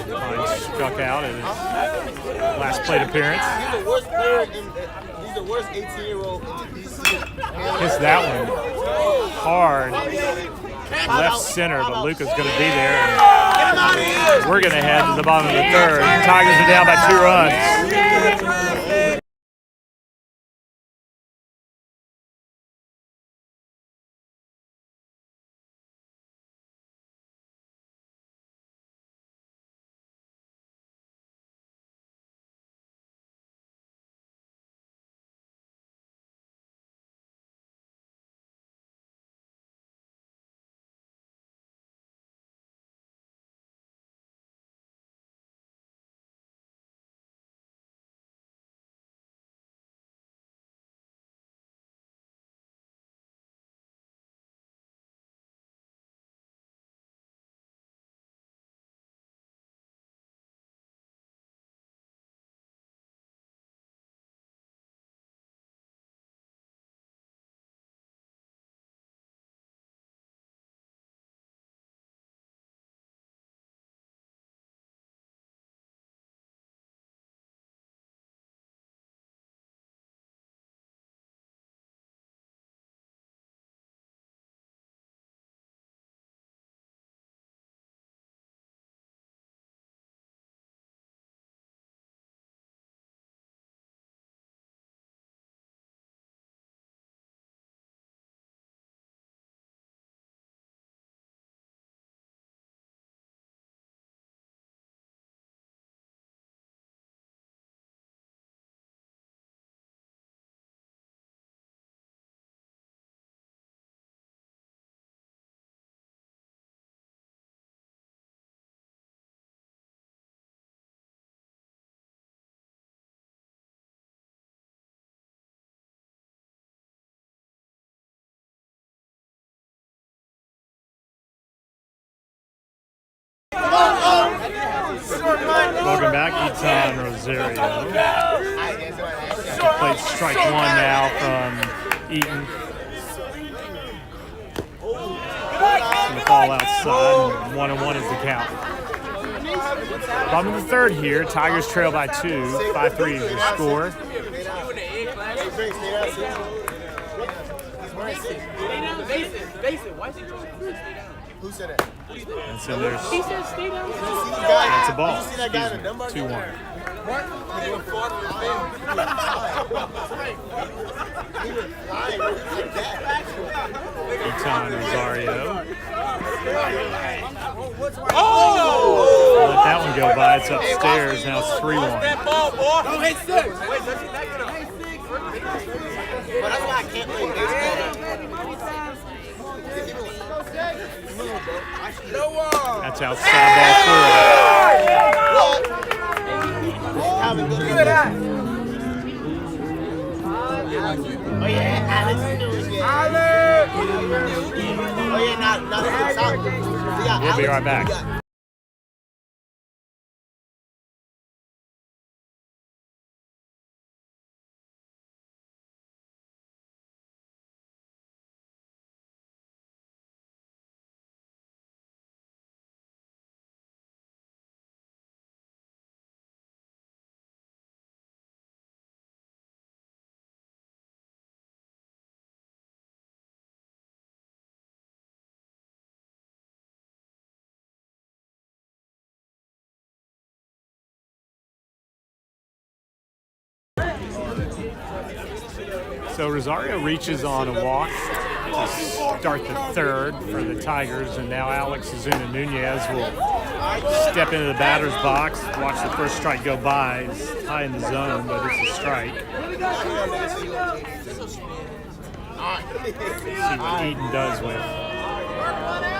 Klein struck out in his last plate appearance. He's the worst 18-year-old in DC. Hits that one hard. Left center, but Luca's going to be there. And we're going to head to the bottom of the third. Tigers are down by 2 runs. Welcome back, Eton Rosario. Plate strike 1 now from Eaton. Going to fall outside. 1-1 is the count. Bottom of the third here. Tigers trail by 2. 5-3 is your score. Who said that? And so there's. He said stay down. That's a ball. Excuse me. 2-1. Eton Rosario. Let that one go by. It's upstairs. Now it's 3-1. That's why I can't play That's outside ball 4. Look at that. Oh yeah, Alex is doing it. Alex! Oh yeah, now look at the top. We'll be right back. So Rosario reaches on a walk to start the third for the Tigers, and now Alex Zuna Nunez will step into the batter's box. Watch the first strike go by. It's high in the zone, but it's a strike. See what Eaton does with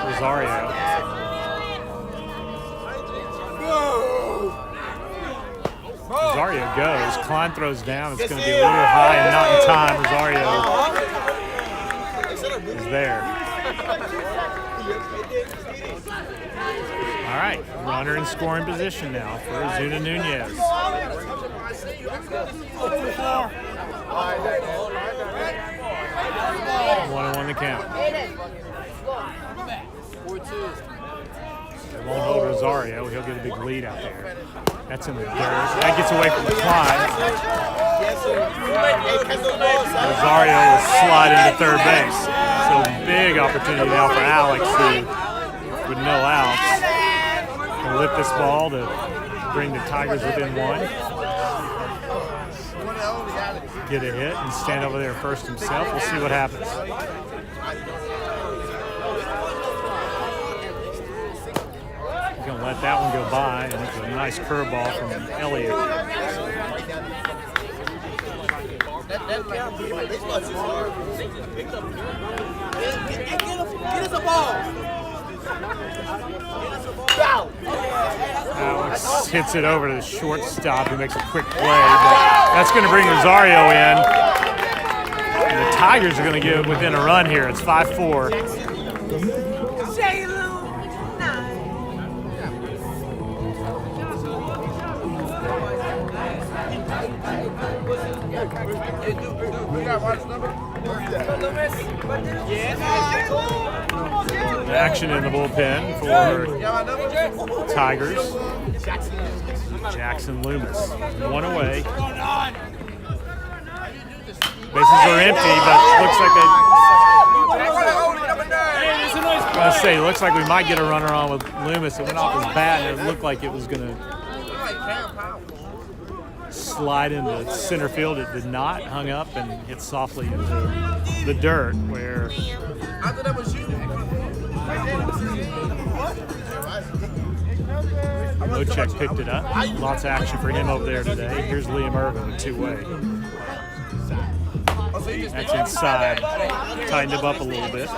Rosario. Rosario goes. Klein throws down. It's going to be a little high and not in time. Rosario is there. All right, runner in scoring position now for Zuna Nunez. 1-1 the count. They won't hold Rosario. He'll get a big lead out there. That's in the dirt. That gets away from Klein. Rosario will slide into third base. So big opportunity now for Alex, who, with no outs, can lift this ball to bring the Tigers within one. Get a hit and stand over there first himself. We'll see what happens. He's going to let that one go by, and it's a nice curveball from Elliott. Alex hits it over to the shortstop, who makes a quick play, but that's going to bring Rosario in. And the Tigers are going to get within a run here. It's 5-4. Action in the bullpen for Tigers. Jackson Loomis, one away. Bases are empty, but looks like it looks like we might get a runner on with Loomis. It went off his bat, and it looked like it was going to slide into center field. It did not. Hung up and hit softly into the dirt, where Mochek picked it up. Lots of action for him over there today. Here's Liam Irvin with two-way. That's inside. Tightened him up a little bit.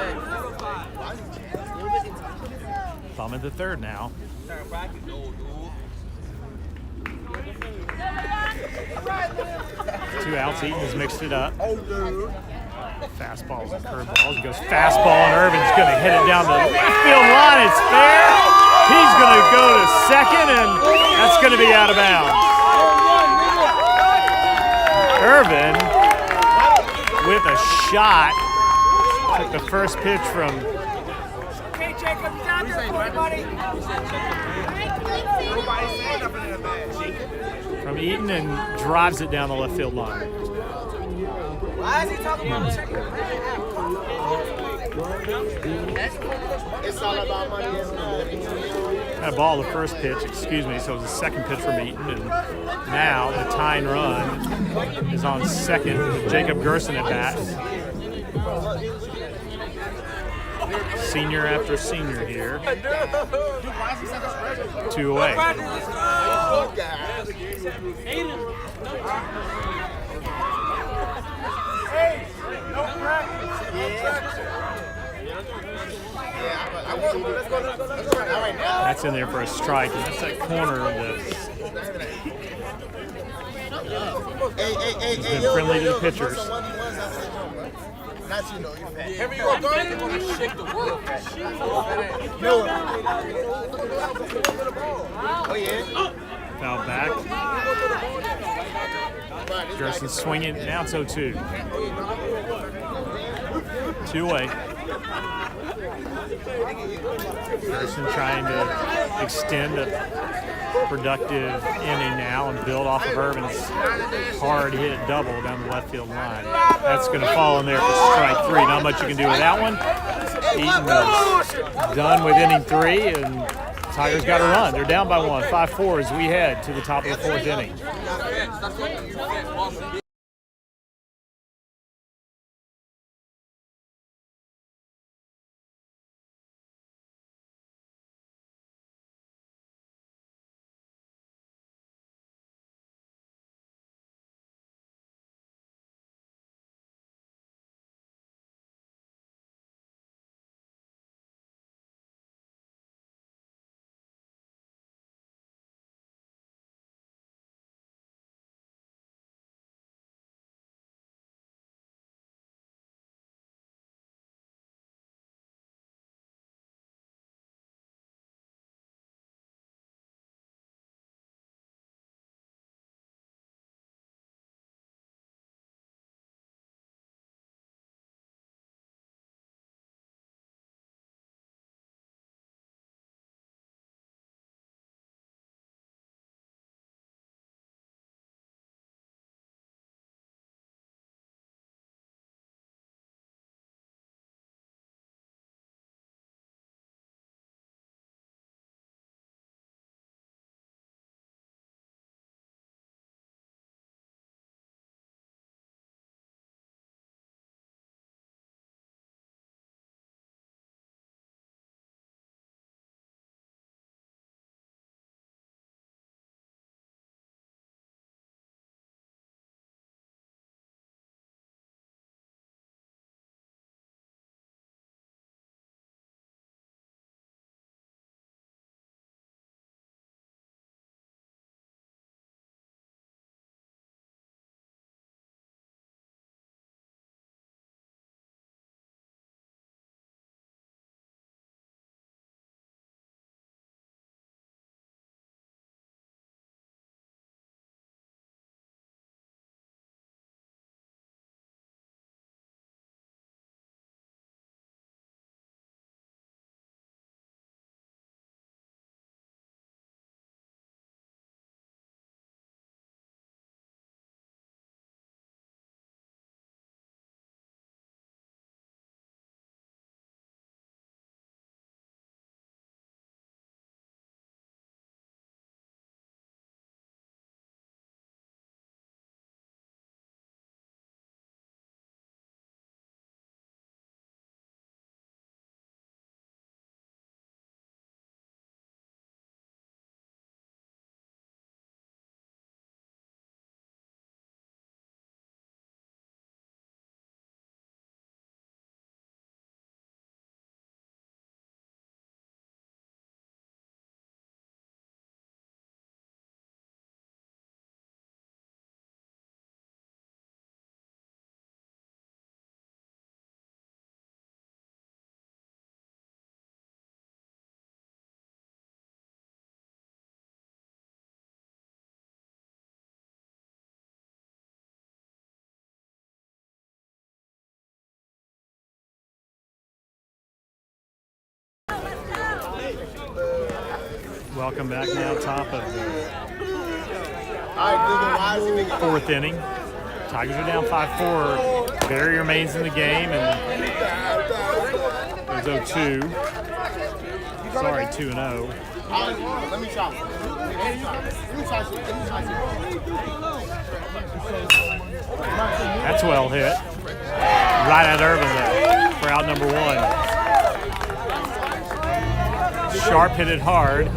Thumb at the third now. Two outs. Eaton has mixed it up. Fastballs and curveballs. He goes fastball, and Irvin's going to hit it down the left field line. It's fair. He's going to go to second, and that's going to be out of bounds. Irvin with a shot. Took the first pitch from Eaton and drives it down the left field line. Why is he talking about checking? It's all about money. Had a ball the first pitch, excuse me, so it was the second pitch from Eaton, and now the tying run is on second with Jacob Gerson at bat. Senior after senior here. Two away. That's in there for a strike, and that's that corner of the. He's been friendly to the pitchers. Foul back. Gerson swinging. Now it's 0-2. Two away. Gerson trying to extend a productive inning now and build off of Irvin's hard hit double down the left field line. That's going to fall in there for strike three. Not much you can do with that one. Eaton is done with inning three, and Tigers got to run. They're down by one. 5-4 as we head to the top of the fourth inning. Welcome back now, top of the All right, Google, why 4th inning. Tigers are down 5-4. Barry remains in the game, and there's 0-2. Sorry, 2-0. Let me try. That's well hit. Right at Irvin there for out number 1. Sharp hit it hard.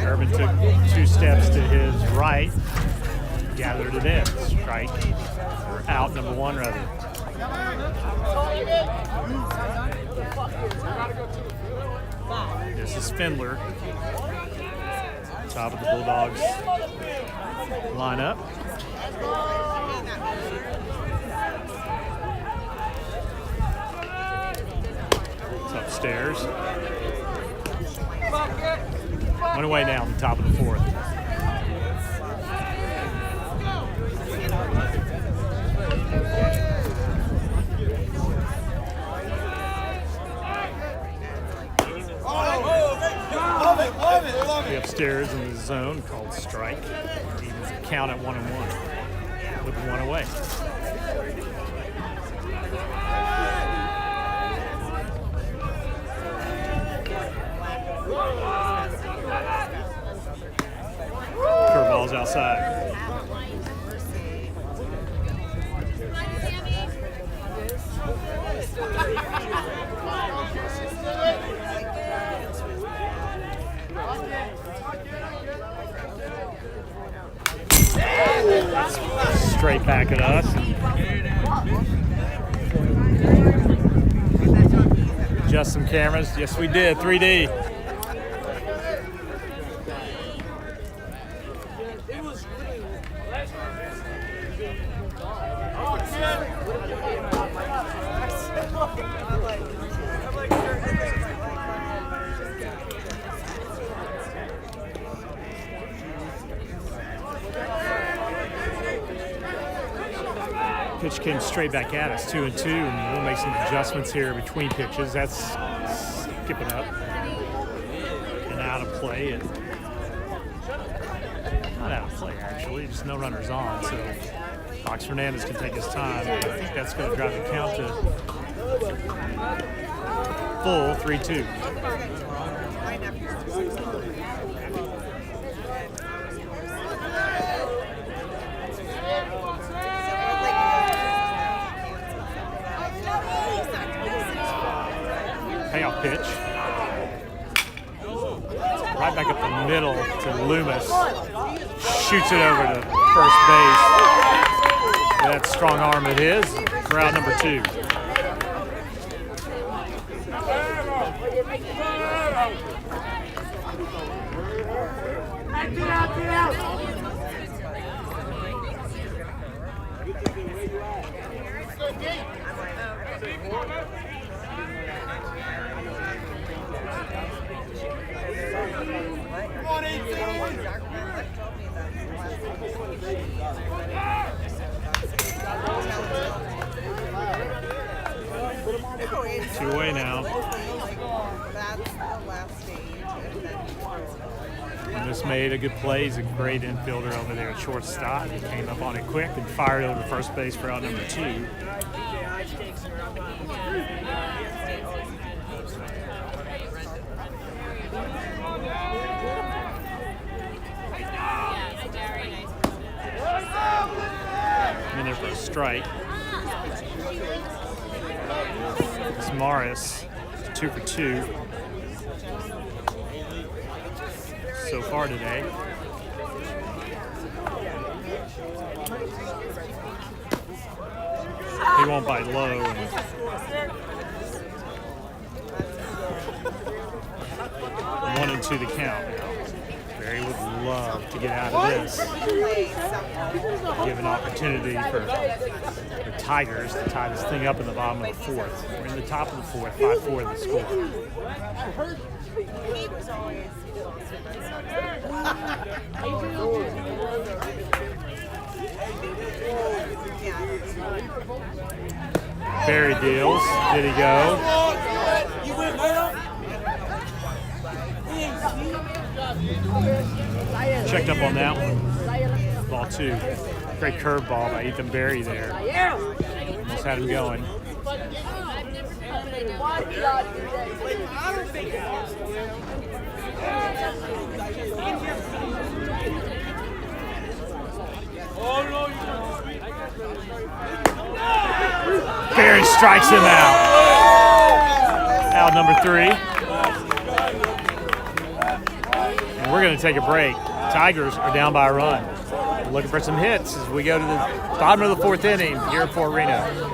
Irvin took 2 steps to his right, gathered it in. Strike, or out number 1 rather. This is Spindler, top of the Bulldogs lineup. It's upstairs. 1 away now, the top of the 4th. The upstairs in the zone called strike. Evens the count at 1-1 with 1 away. Curveball's outside. Straight back at us. Adjust some cameras. Yes, we did. 3D. Pitch came straight back at us, 2-2, and we'll make some adjustments here between pitches. That's skipping up and out of play, and not out of play actually, just no runners on. So Fox Fernandez can take his time. I think that's going to drive the count to full 3-2. Payoff pitch. Right back up the middle to Loomis. Shoots it over to first base. That strong arm of his for out number 2. Two away now. Loomis made a good play. He's a great infielder over there at shortstop. He came up on it quick and fired over to first base for out number 2. In there for a strike. It's Morris, 2 for 2 so far today. He won't bite low. 1-2 the count. Barry would love to get out of this. Give an opportunity for the Tigers to tie this thing up in the bottom of the 4th. We're in the top of the 4th, 5-4 the score. Barry deals. Did he go? Checked up on that one. Ball 2. Great curve ball by Ethan Berry there. Almost had him going. Berry strikes him out. Out number 3. And we're going to take a break. Tigers are down by a run. We're looking for some hits as we go to the bottom of the 4th inning here at Fort Reno.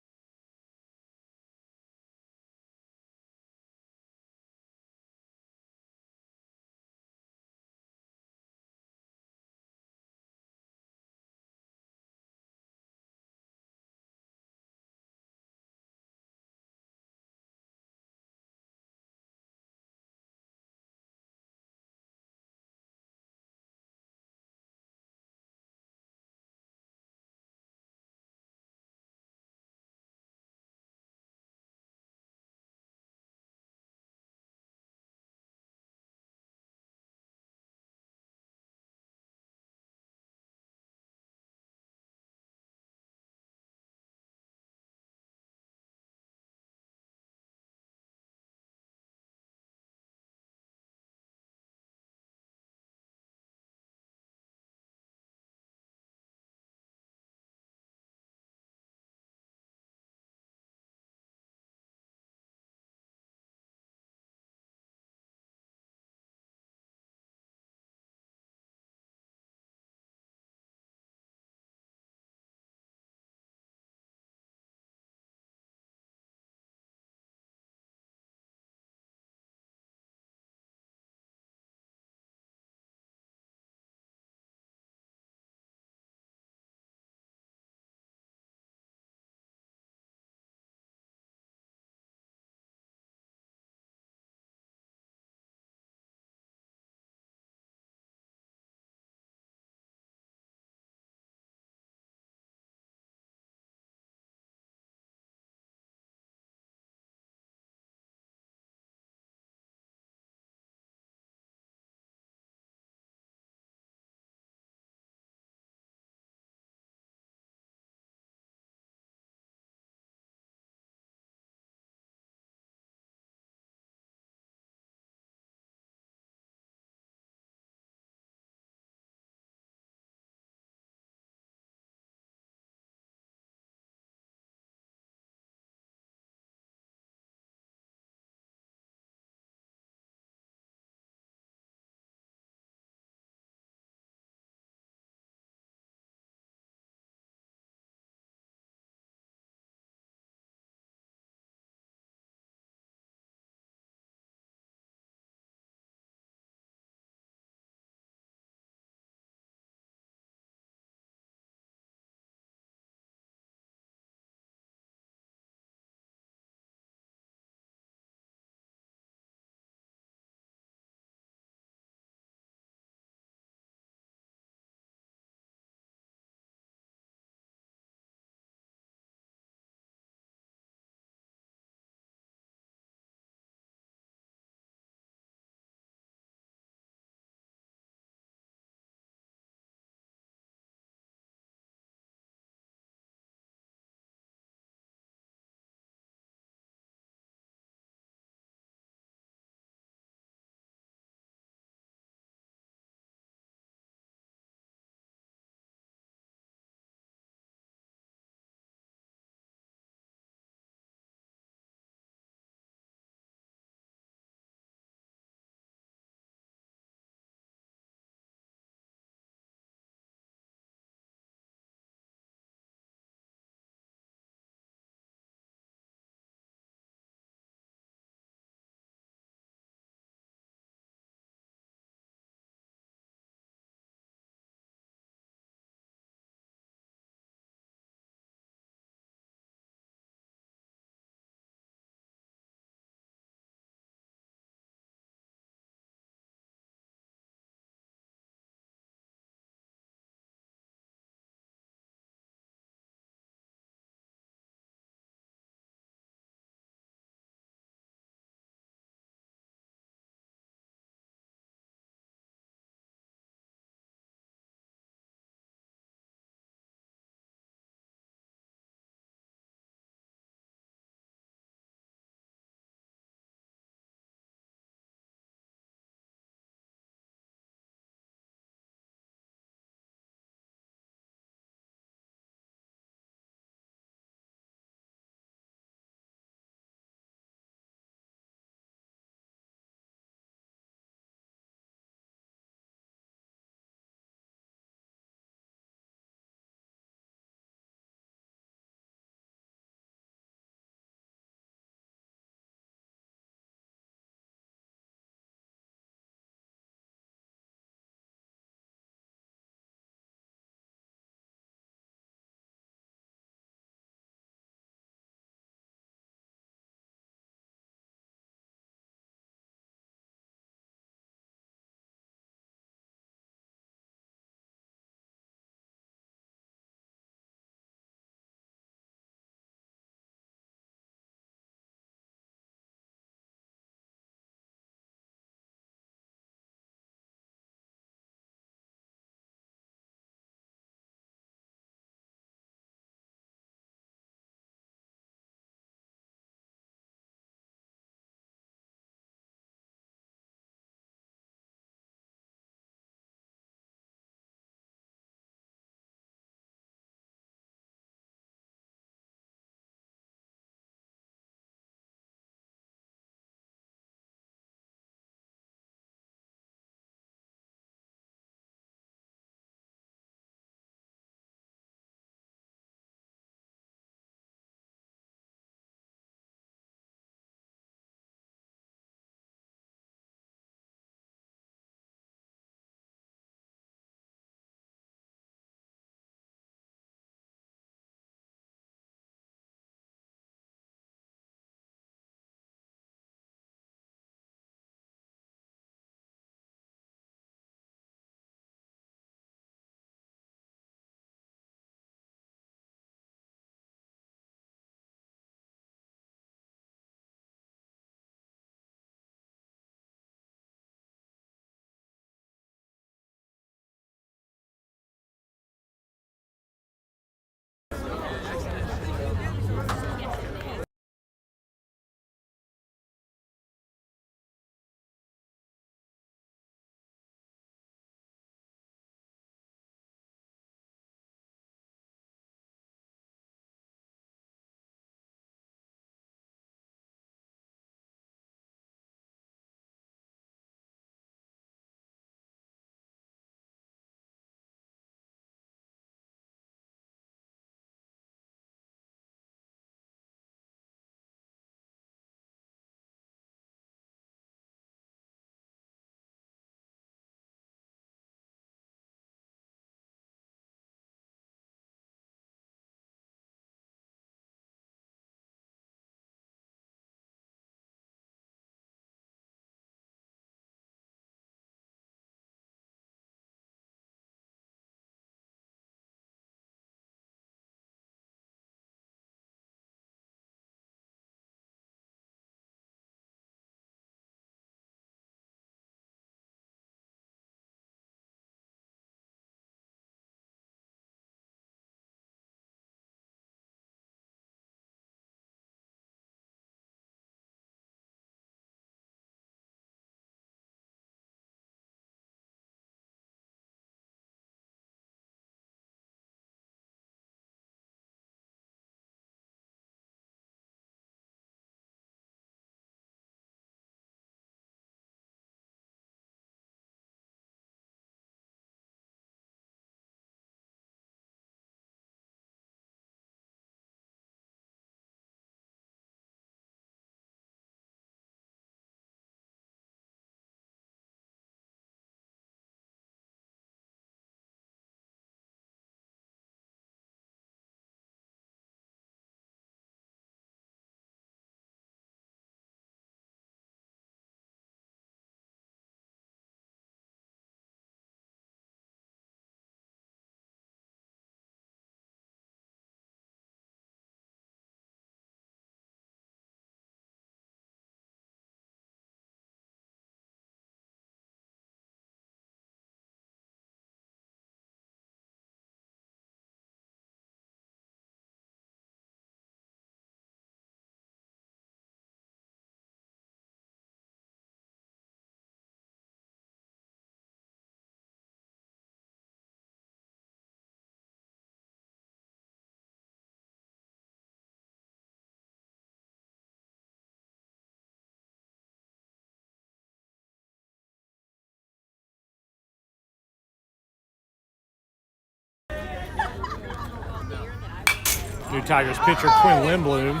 New Tigers pitcher Quinn Lindblom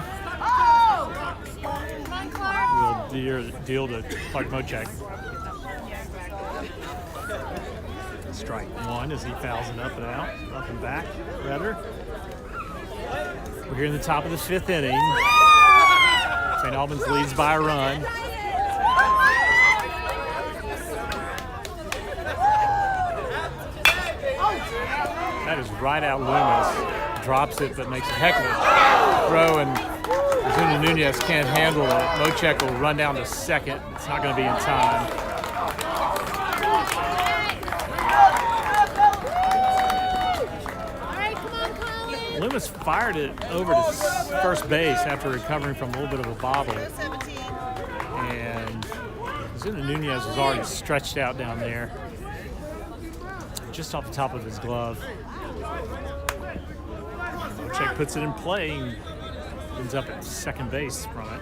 will deal to Clark Mochek. Strike one as he fouls it up and out, up and back, rather. We're here in the top of the 5th inning. St. Albans leads by a run. That is right out Loomis. Drops it, but makes a heck of a throw, and Zuna Nunez can't handle it. Mochek will run down to second. It's not going to be in time. Loomis fired it over to first base after recovering from a little bit of a bobble. And Zuna Nunez was already stretched out down there, just off the top of his glove. Mochek puts it in play and ends up at second base from it.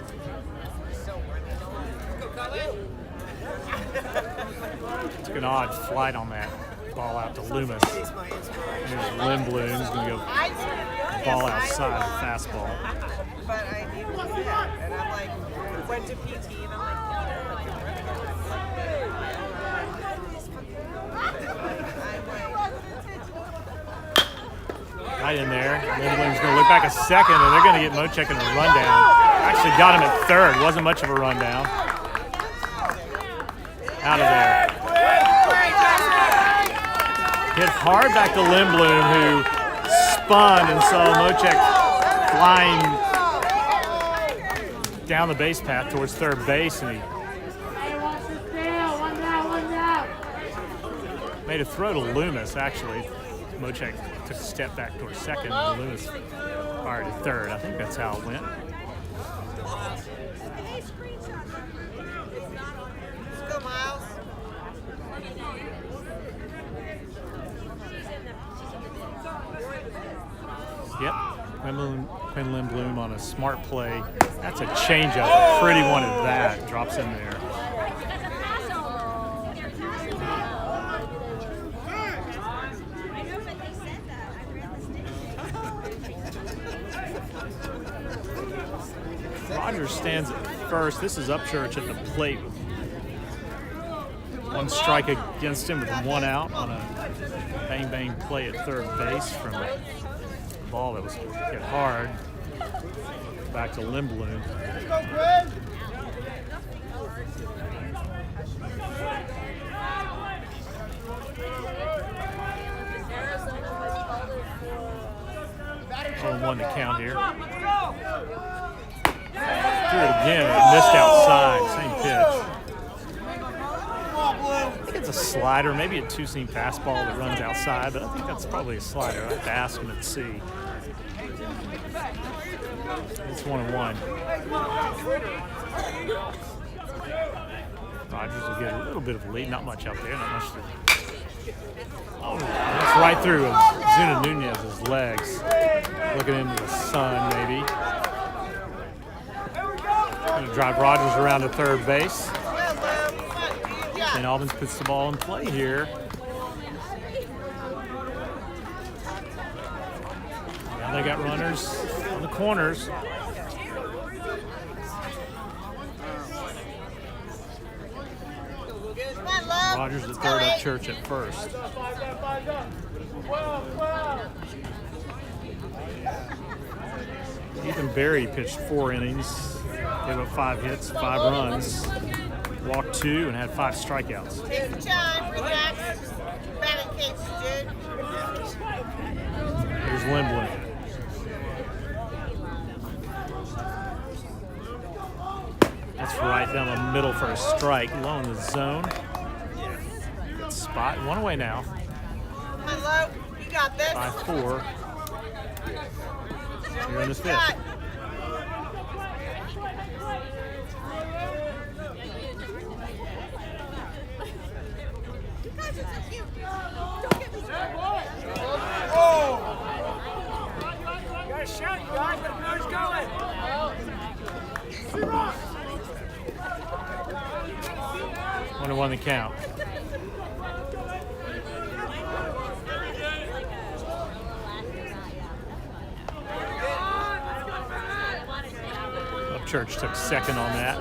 Took an odd flight on that ball out to Loomis. There's Lindblom. He's going to go ball outside the fastball. But I need to do that. And I'm like, went to PT and I'm Right in there. Lindblom's going to look back a second, and they're going to get Mochek in a rundown. Actually got him at third. Wasn't much of a rundown. Out of there. Hit hard back to Lindblom, who spun and saw Mochek flying down the base path towards third base, and he made a throw to Loomis, actually. Mochek took a step back towards second, and Loomis fired at third. I think that's how it went. let's go, Miles. Yep, Quinn Lindblom on a smart play. That's a changeup. Pretty wanted that. Drops in there. Rogers stands at first. This is Upchurch at the plate. One strike against him with one out on a bang-bang play at third base from a ball that was hit hard. Back to Lindblom. One to count here. Do it again. It missed outside. Same pitch. I think it's a slider, maybe a two-seam fastball that runs outside, but I think that's probably a slider. I have to ask him and see. It's 1-1. Rogers will get a little bit of a lead. Not much out there. Not much to. Oh, that's right through Zuna Nunez's legs. Looking into the sun, maybe. Going to drive Rogers around to third base. St. Albans puts the ball in play here. Now they got runners on the corners. Rogers at third, Upchurch at first. Ethan Berry pitched 4 innings, gave up 5 hits, 5 runs, walked 2, and had 5 strikeouts. Take your time, relax. Batting cage, dude. Here's Lindblom. That's right down the middle for a strike, low in the zone. Good spot. 1 away now. Hello, you got this. 5-4. Here in the 5th. Shout, you guys, where the Blues going? 1-1 the count. Upchurch took second on that.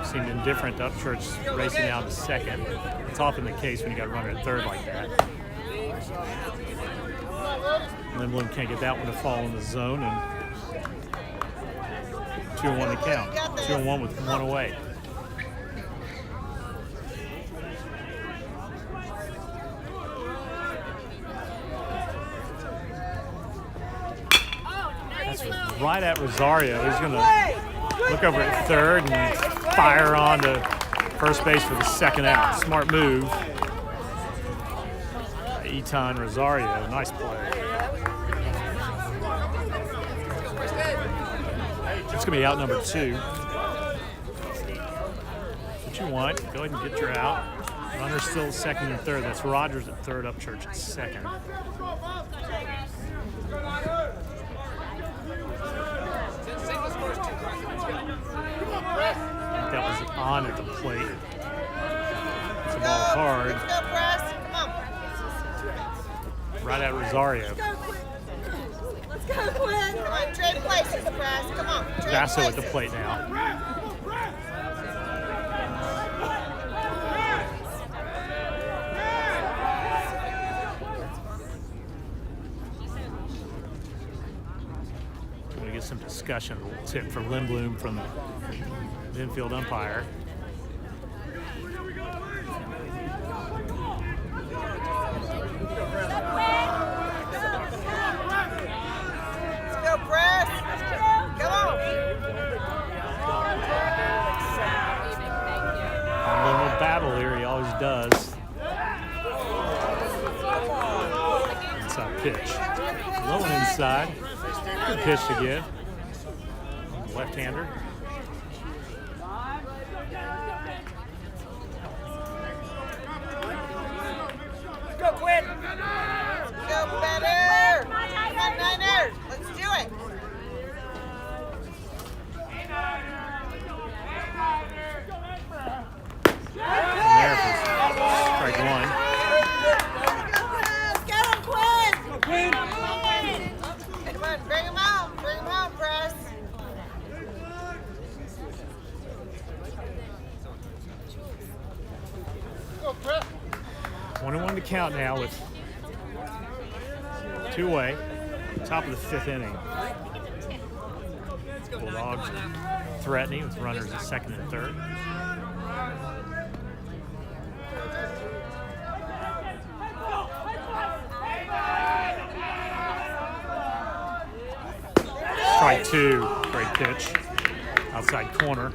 Seemed indifferent to Upchurch racing out to second. It's often the case when you got a runner at third like that. Lindblom can't get that one to fall in the zone, and 2-1 to count. 2-1 with one away. That's right at Rosario. He's going to look over at third and fire on to first base for the second out. Smart move. Eton Rosario, nice play. It's going to be out number 2. What you want, go ahead and get your out. Runner's still second and third. That's Rogers at third, Upchurch at second. That was on at the plate. It's a ball hard. Let's go, Press. Come on. Right at Rosario. Let's go, Quinn. Come on, trade places, Press. Come on. Basso at the plate now. Going to get some discussion. A little tip for Lindblom from the infield umpire. Press. Come on. A little battle here, he always does. Inside pitch. Low and inside. Good pitch to give. Left-hander. Go, Quinn. Go better. Come on, Niners. Let's do it. There for strike one. Get him, Quinn. Come on, bring him out. Bring him out, Press. 21 to count now with 2 away. Top of the 5th inning. Bulldogs threatening with runners at second and third. Strike 2, great pitch. Outside corner.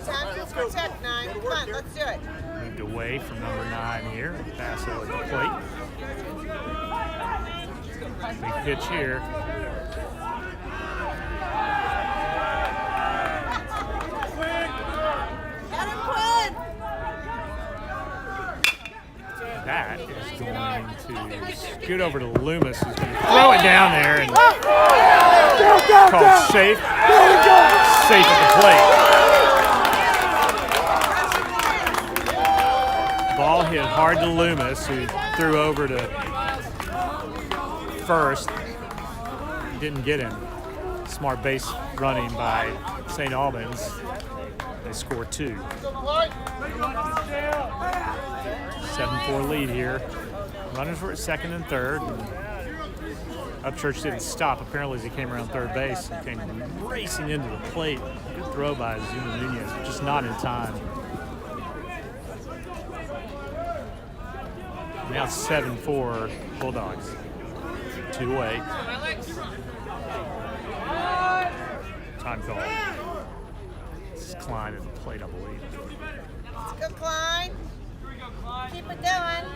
Time to protect 9. Come on, let's do it. Moved away from number 9 here. Basso at the plate. Big pitch here. Get him, Quinn. That is going to scoot over to Loomis, who's going to throw it down there and called safe. Safe at the plate. Ball hit hard to Loomis, who threw over to first. Didn't get him. Smart base running by St. Albans. They score 2. 7-4 lead here. Runners were at second and third. And Upchurch didn't stop apparently as he came around third base and came racing into the plate. Good throw by Zuma Nunez, but just not in time. Now 7-4 Bulldogs. 2 away. Time call. This is Klein at the plate, I believe. Let's go, Klein. Keep it going.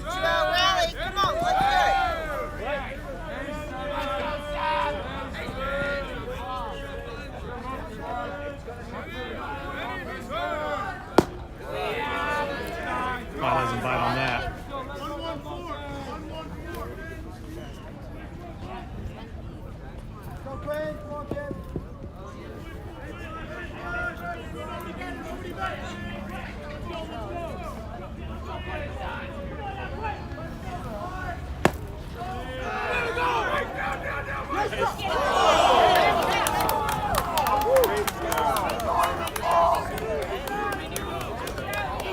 Joe, rally. Come on, let's do it. Ball doesn't bite on that.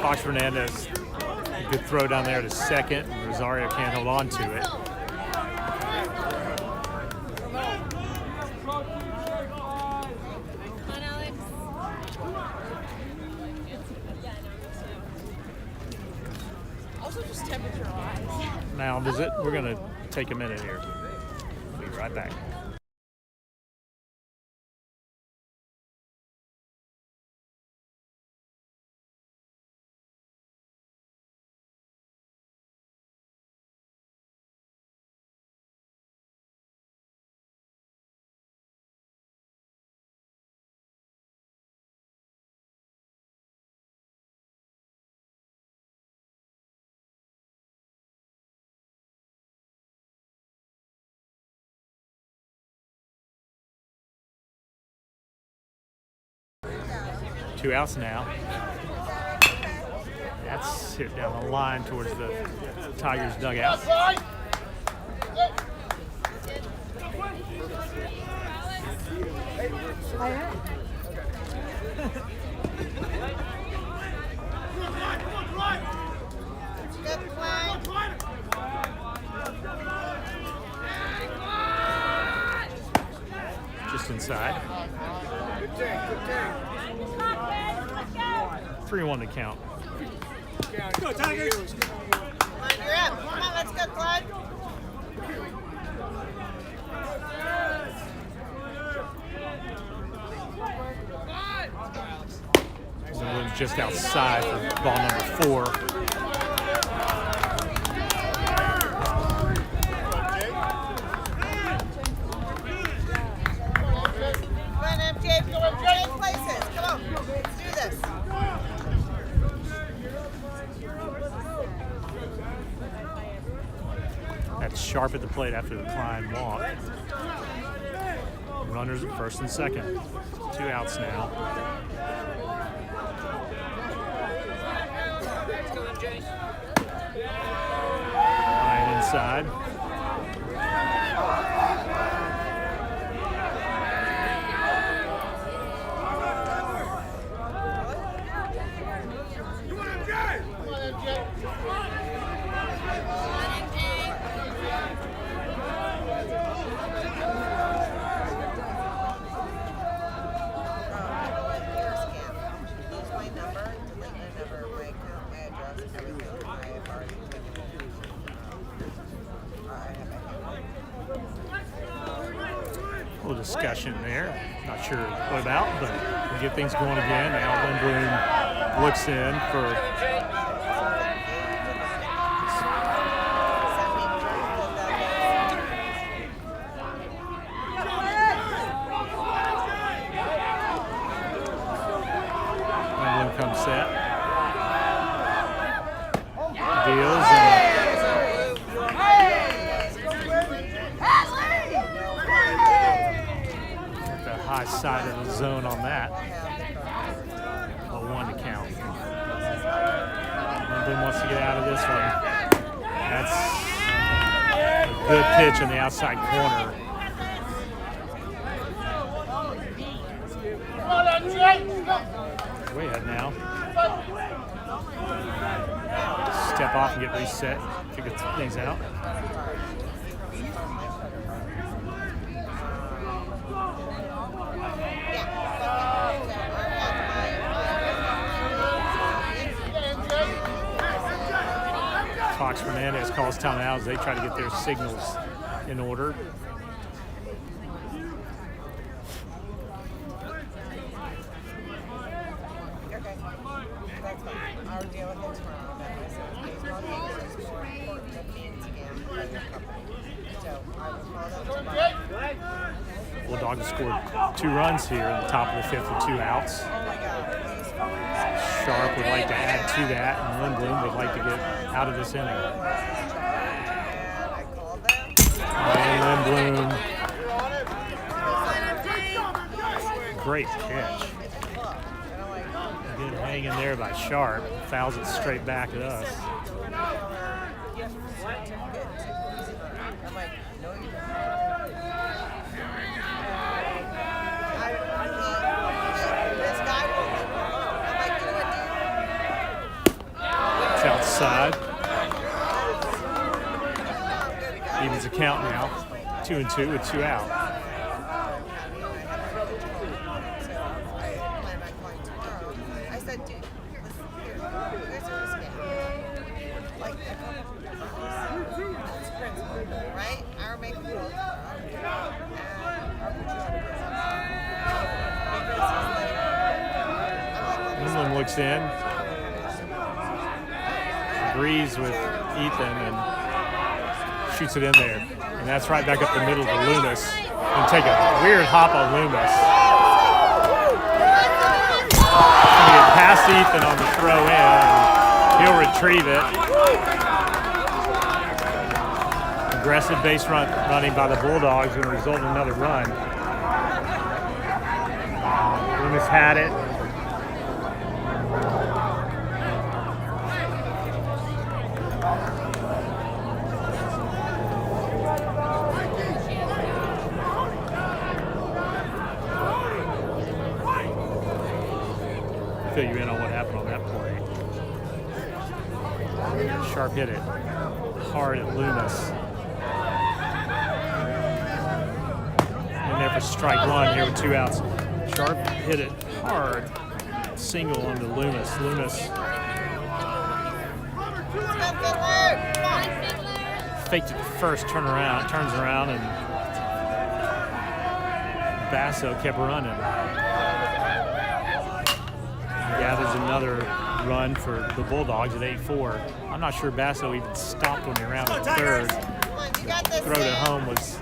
Fox Fernandez, a good throw down there to second. Rosario can't hold on to it. Now, we're going to take a minute here. Be right back. Two outs now. That's hit down the line towards the Tigers dugout. Just inside. 3-1 to count. Go, Tigers! Come on, you're up. Come on, let's go, Clyde. Zone's just outside for ball number 4. That's sharp at the plate after the Klein walk. Runners at first and second. 2 outs now. Line inside. A little discussion there. Not sure what about, but we'll get things going again. Now Bloom looks in for Bloom comes set. Deals and high side of the zone on that. 1 to count. Bloom wants to get out of this one. That's a good pitch in the outside corner. Way ahead now. Step off and get reset. Figure things out. Fox Fernandez calls timeout as they try to get their signals in order. Okay. That's fine. I'll deal with it tomorrow. Baseball games is more important than being scammed by your company. So I will call that tomorrow. Bulldogs scored 2 runs here in the top of the 5th with 2 outs. Oh my God. Sharp would like to add to that, and Lindblom would like to get out of this inning. And Lindblom, great pitch. Good hanging there by Sharp. Fouls it straight back at us. I'm like, no, you don't. This guy will. I'm like, you know what, dude? It's outside. Evens the count now. 2-2 with 2 out. I said, dude, listen, here's a scam. Like, it's principle, right? Our make rules. And our Inland looks in. Agrees with Ethan and shoots it in there. And that's right back up the middle to Loomis. And take a weird hop on Loomis. Going to get past Ethan on the throw in. He'll retrieve it. Aggressive base running by the Bulldogs going to result in another run. Loomis had it. Fill you in on what happened on that play. Sharp hit it hard at Loomis. In there for strike one here with 2 outs. Sharp hit it hard, single onto Loomis. Loomis faked it first, turns around, and Basso kept running. Gathers another run for the Bulldogs at 8-4. I'm not sure Basso even stopped when he rounded third. Throw to home was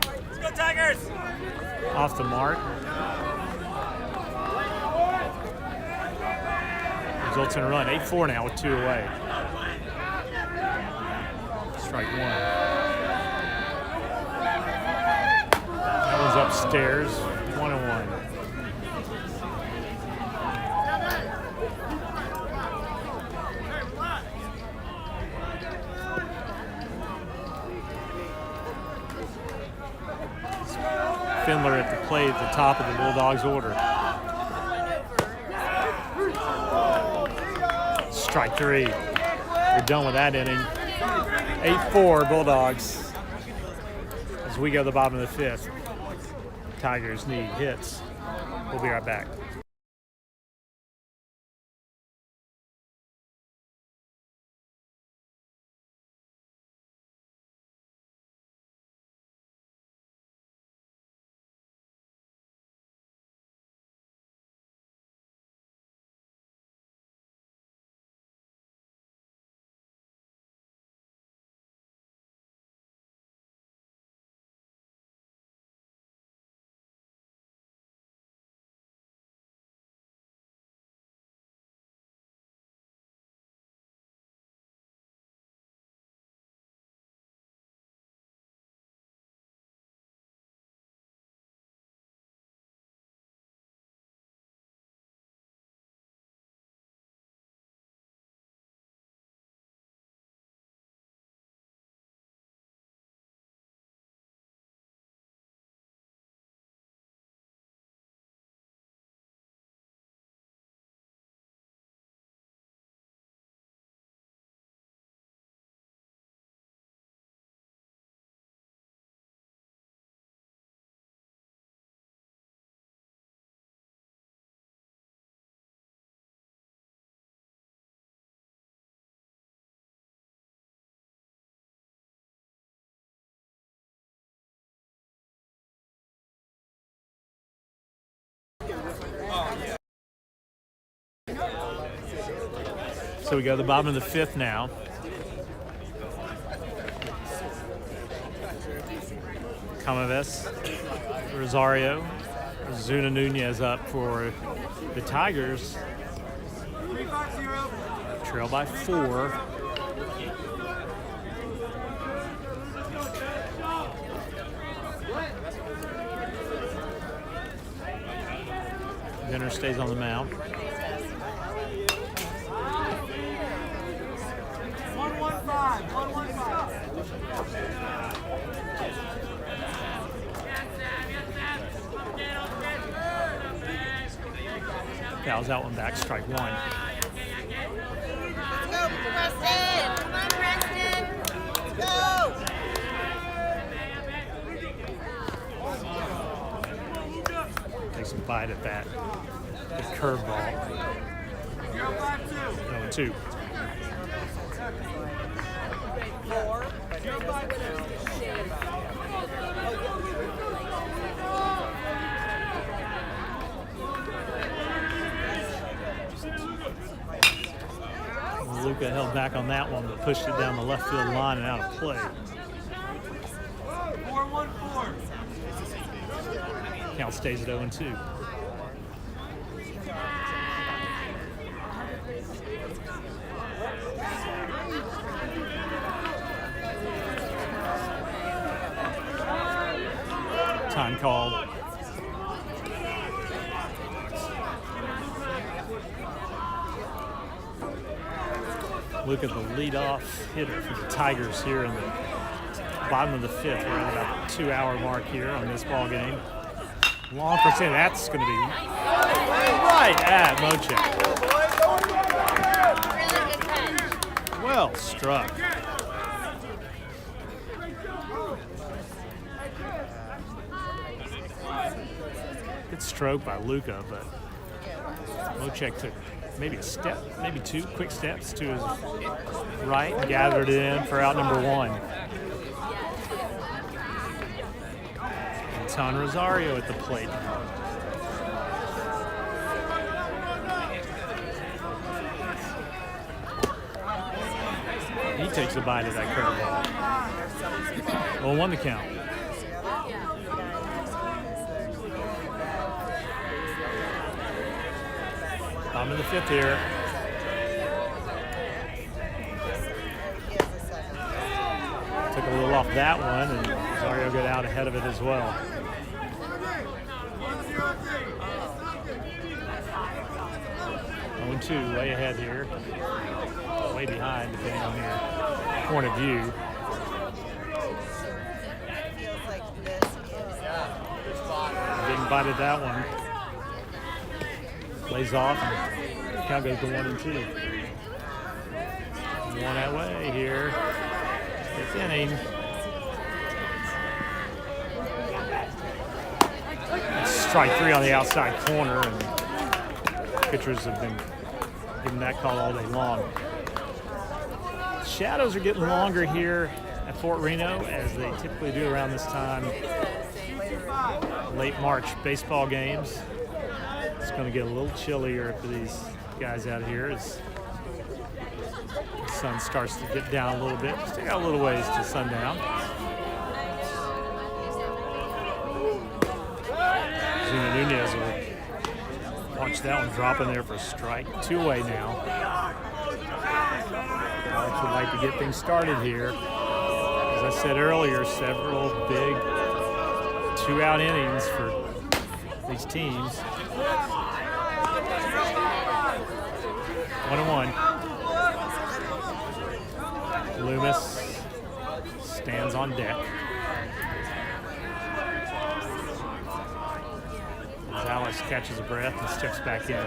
off the mark. Results in a run. 8-4 now with 2 away. Strike one. That one's upstairs. 1-1. Findler at the plate at the top of the Bulldogs order. Strike 3. We're done with that inning. 8-4 Bulldogs. As we go to the bottom of the 5th. Tigers need hits. We'll be right back. So we go to the bottom of the 5th now. Camaves, Rosario, Zuna Nunez up for the Tigers. Trail by 4. Dinner stays on the mound. Fouls that one back, strike one. Let's go, Preston! Come on, Preston! Let's go! Takes a bite at that. Good curveball. 0-2. Luka held back on that one, but pushed it down the left field line and out of play. 4-1-4. Count stays at 0-2. Time called. Look at the leadoff hitter for the Tigers here in the bottom of the fifth. We're at about the 2-hour mark here on this ball game. Long percent. That's going to be right at Mochek. Well struck. Good stroke by Luka, but Mochek took maybe a step, maybe two quick steps to his right and gathered it in for out number one. Anton Rosario at the plate. He takes a bite of that curveball. 0-1 to count. Bottom of the fifth here. Took a little off that one, and Rosario got out ahead of it as well. Two, way ahead here. Way behind, depending on your point of view. Didn't bite at that one. Plays off, and count goes to 1-2. One that way here. Fifth inning. Strike three on the outside corner, and pitchers have been giving that call all day long. Shadows are getting longer here at Fort Reno, as they typically do around this time. Late March baseball games. It's going to get a little chillier for these guys out here as the sun starts to get down a little bit. Still got a little ways to sundown. Zuna Nunez will watch that one drop in there for a strike. 2-away now. Alex would like to get things started here. As I said earlier, several big 2-out innings for these teams. 1-1. Loomis stands on deck. As Alex catches a breath and steps back in.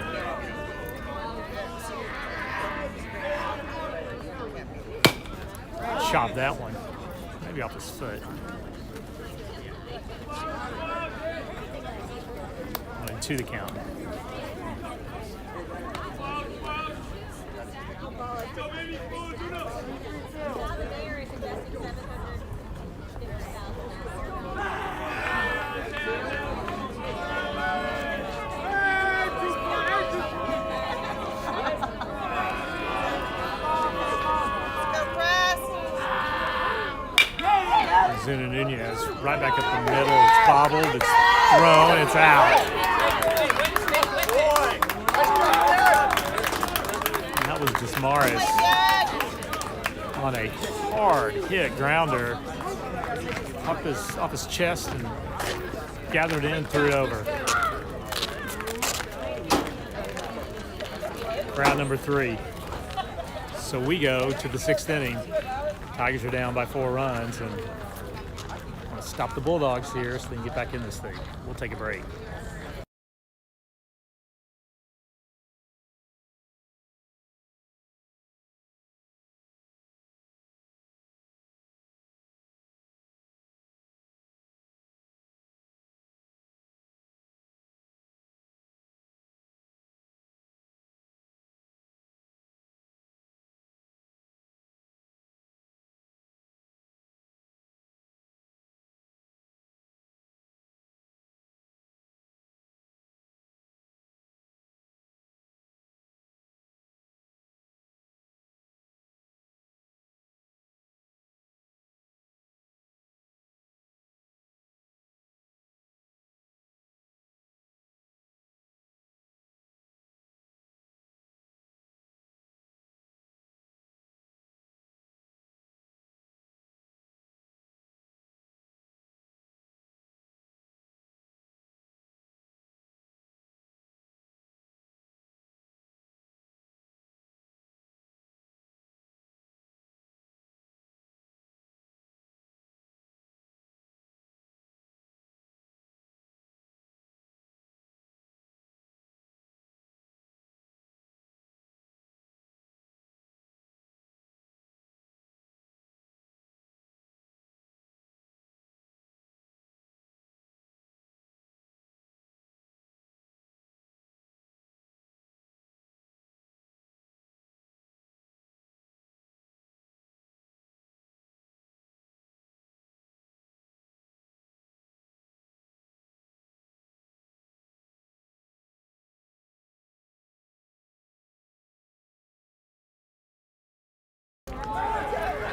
Chop that one. Maybe off his foot. 1-2 the count. Zuna Nunez right back up the middle. It's bobbled, it's thrown, it's out. And that was Desmarais on a hard hit grounder off his chest and gathered in, threw it over. Round number 3. So we go to the 6th inning. Tigers are down by 4 runs and stop the Bulldogs here so they can get back in this thing. We'll take a break.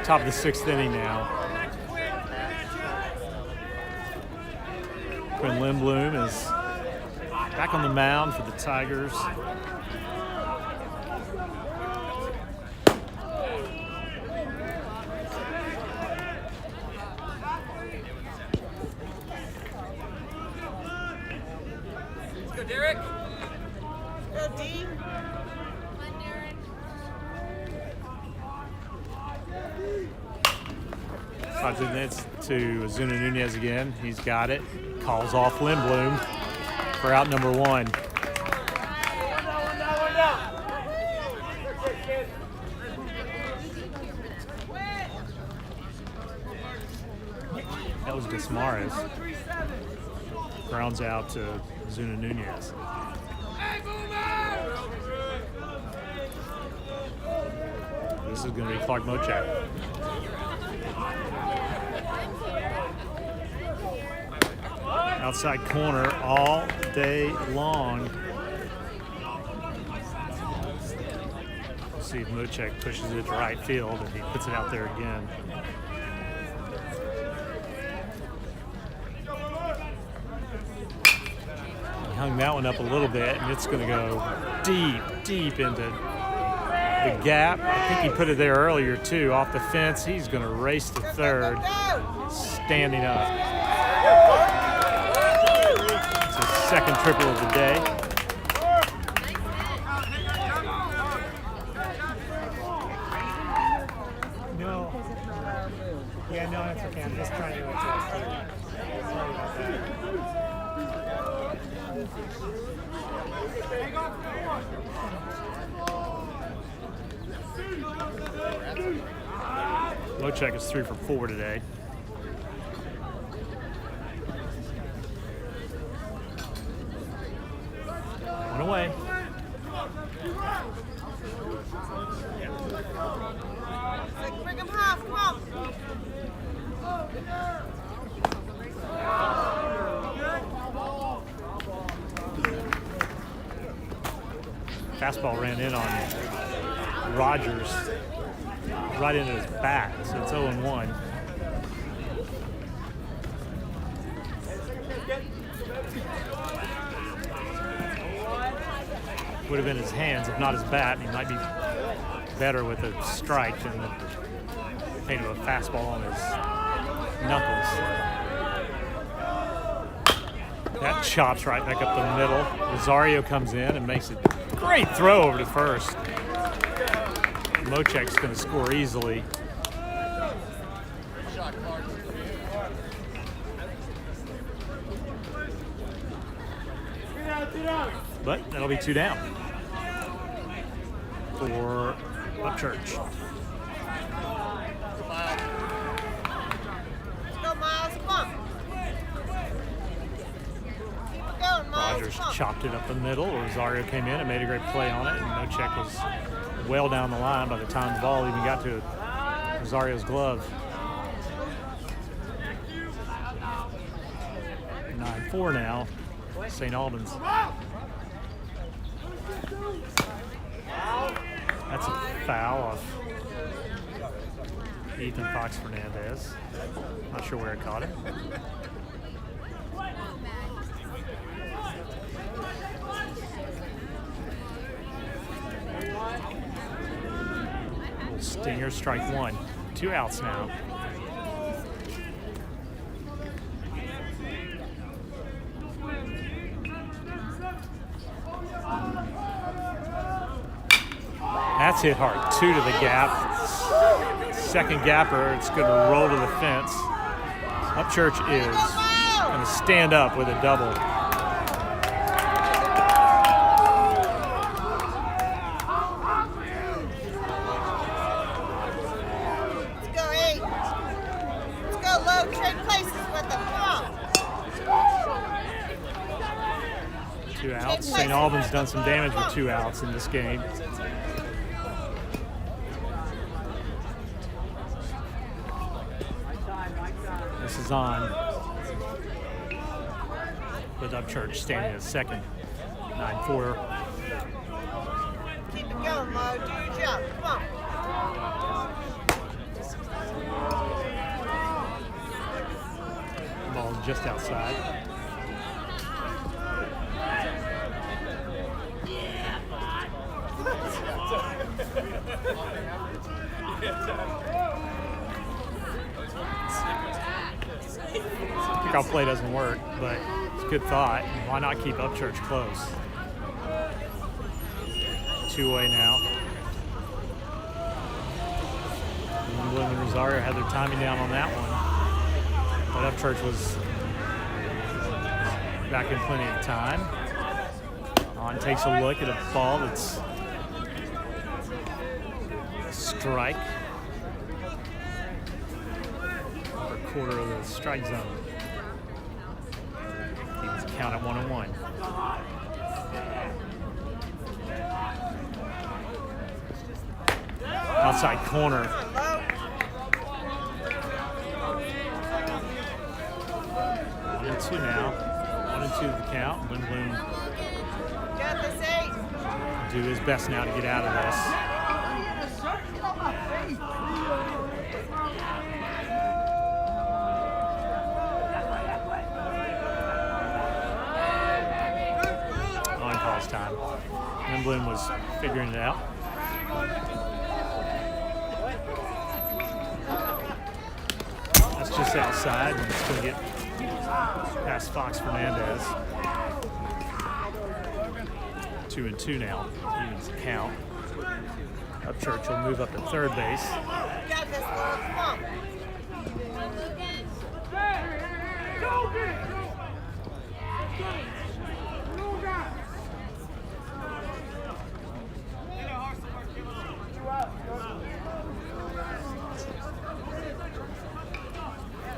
Top of the 6th inning now. Quinn Lindblom is back on the mound for the Tigers. Let's go, Derek. Go, D. 5 minutes to Ozuna Nunez again. He's got it. Calls off Lindblom for out number 1. That was Desmarais. Grounds out to Ozuna Nunez. This is going to be Clark Mochak. Outside corner all day long. See if Mochak pushes it to right field and he puts it out there again. He hung that one up a little bit and it's going to go deep into the gap. I think he put it there earlier too, off the fence. He's going to race to third, standing up. Second triple of the day. No. Yeah, no, that's okay. I'm just trying to adjust here. Sorry about that. Mochak is 3 for 4 today. One away. Bring him half, come on. Fastball ran in on Rogers, right into his back, so it's 0-1. Would have been his hands, if not his bat. He might be better with a strike than the pain of a fastball on his knuckles. That chops right back up the middle. Rosario comes in and makes a great throw over to first. Mochak's going to score easily. But that'll be 2 down for Upchurch. Let's go, Miles, come on. Keep it going, Miles, Rogers come on. chopped it up the middle. Rosario came in and made a great play on it, and Mochak was well down the line by the time the ball even got to Rosario's glove. 9-4 now, St. Albans. That's a foul off Ethan Fox Fernandez. Not sure where it caught it. Stinger, strike 1. 2 outs now. That's hit hard. 2 to the gap. Second gapper, it's going to roll to the fence. Upchurch is going to stand up with a double. Let's go, 8. Let's go, low, trade places with them, come on. 2 outs. St. Albans done some damage with 2 outs in this game. This is on with Upchurch standing at second. 9-4. Keep it going, Mo. Do your job. Come on. just outside. Pickoff play doesn't work, but it's a good thought. Why not keep Upchurch close? Two-way now. Bloom and Rosario had their timing down on that one. But Upchurch was back in plenty of time. On takes a look at a ball that's strike. Over a quarter of the strike zone. Keeps the count at 1-1. Outside corner. 1-2 now. 1-2 the count. Bloom Got this 8. do his best now to get out of this. On pause time. Bloom was figuring it out. That's just outside, and it's going to get past Fox Fernandez. 2-2 now, evens the count. Upchurch will move up to third base. Got this, Lil. Come on.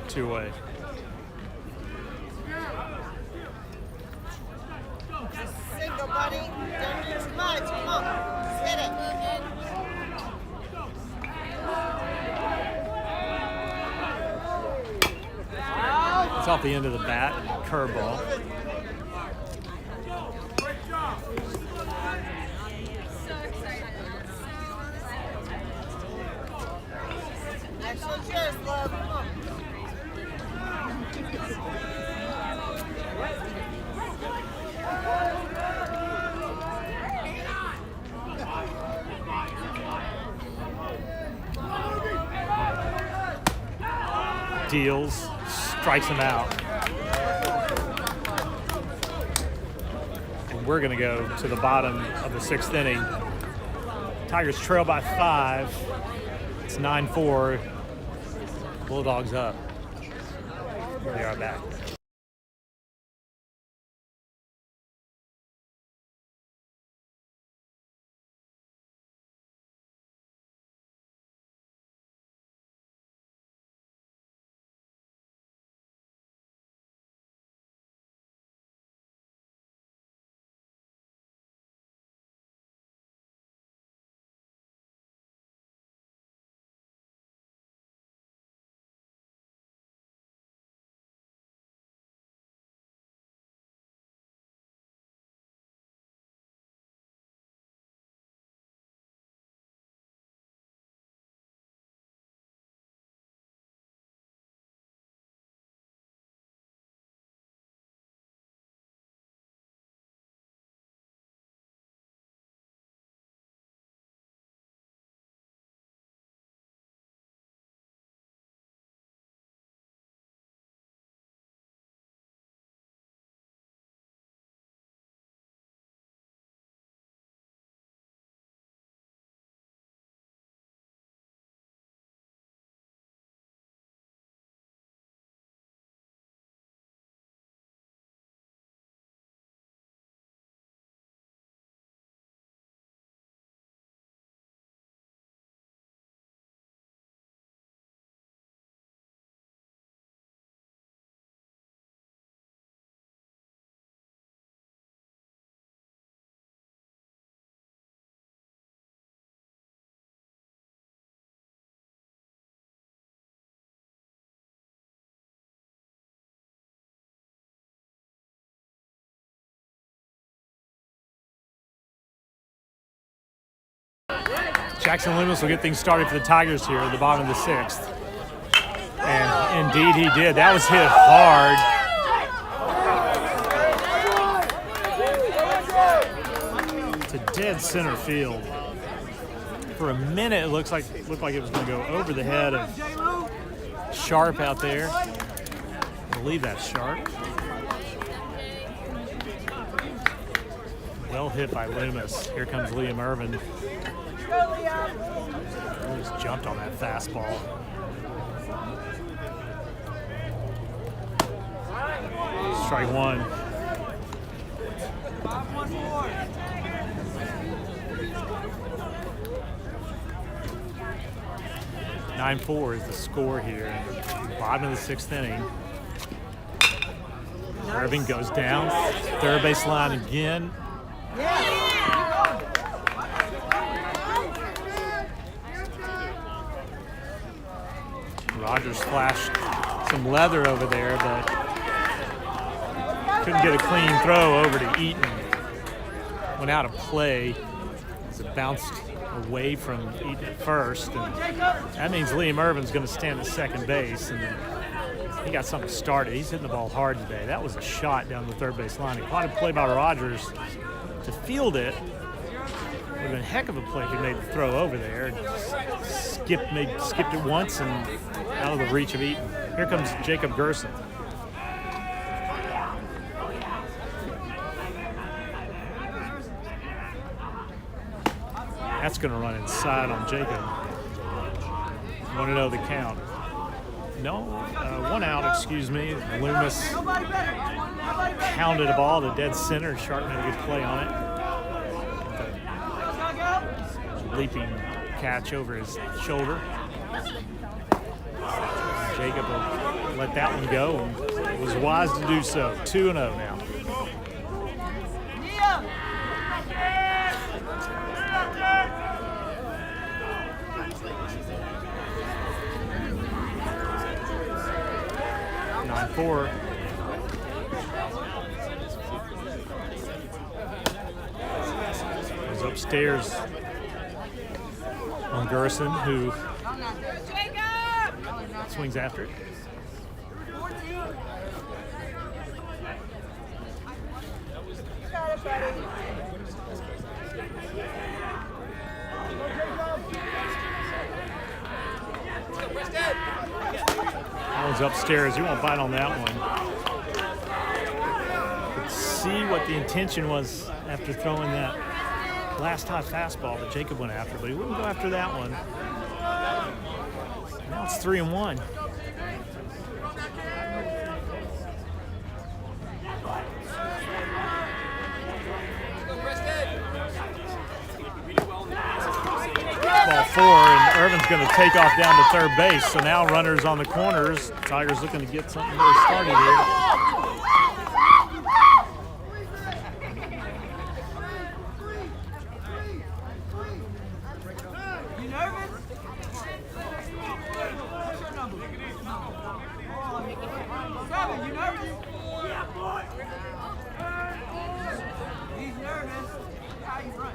Two-way. Single, buddy. Don't do too much. Come on. Just hit it. It's off the end of the bat, curveball. Next one's yours, love. Come on. Deals, strikes him out. And we're going to go to the bottom of the 6th inning. Tigers trail by 5. It's 9-4. Bulldogs up. They are back. Jackson Loomis will get things started for the Tigers here at the bottom of the 6th. And indeed he did. That was hit hard. to dead center field. For a minute, it looked like it was going to go over the head of Sharp out there. I believe that's Sharp. Well hit by Loomis. Here comes Liam Irvin. He just jumped on that fastball. Strike one. 9-4 is the score here. Bottom of the 6th inning. Irving goes down. Third base line again. Rogers flashed some leather over there, but couldn't get a clean throw over to Eaton. Went out of play as it bounced away from Eaton at first, and that means Liam Irvin's going to stand at second base, and he got something started. He's hitting the ball hard today. That was a shot down the third base line. A lot of play by Rogers to field it. Would have been a heck of a play if he made the throw over there. Skipped it once and out of the reach of Eaton. Here comes Jacob Gerson. That's going to run inside on Jacob. Want to know the count? No, 1 out, excuse me. Loomis pounded a ball to dead center. Sharp made a good play on it. Leaping catch over his shoulder. Jacob will let that one go and was wise to do so. 2-0 now. Four. He's upstairs on Gerson, who swings after it. That one's upstairs. He won't bite on that one. Let's see what the intention was after throwing that last high fastball that Jacob went after, but he wouldn't go after that one. Now it's 3-1. Ball 4, and Irvin's going to take off down to third base. So now runners on the corners. Tigers looking to get something really started here. You nervous? What's your number? 7, you nervous? He's nervous. How you run?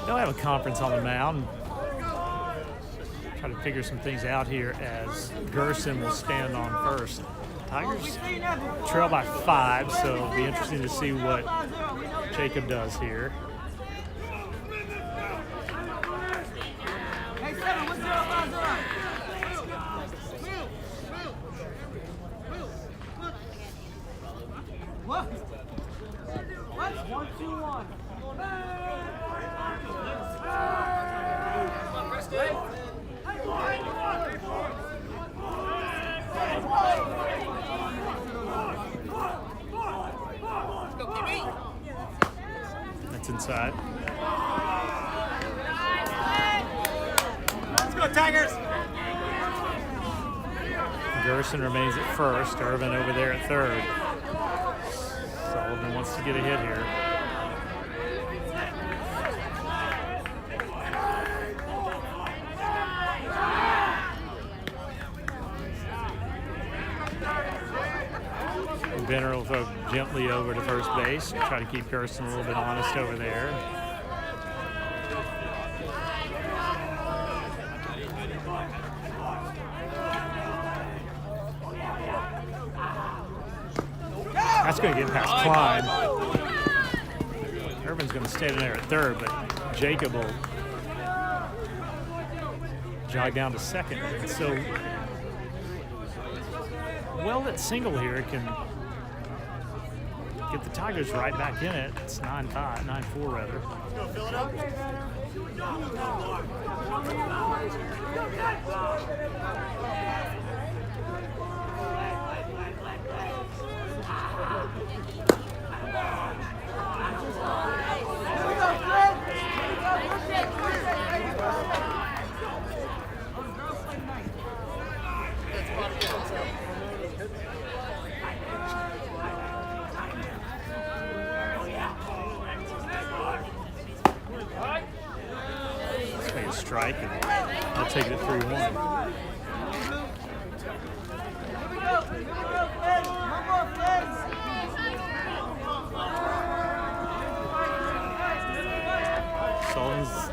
They'll have a conference on the mound. Try to figure some things out here as Gerson will stand on first. Tigers trail by 5, so it'll be interesting to see what Jacob does here. Hey, 7, what's 050? What? What? 1-2-1. That's inside. Let's go, Tigers! Gerson remains at first. Irvin over there at third. Sullivan wants to get a hit here. Benner will throw gently over to first base and try to keep Gerson a little bit honest over there. That's going to get past Klein. Sullivan's going to stay there at third, but Jacob will jog down to second. And so, well, that single here can get the Tigers right back in it. It's 9-5, 9-4 rather. Let's make a strike, and I'll take it at 3-1. Sullivan's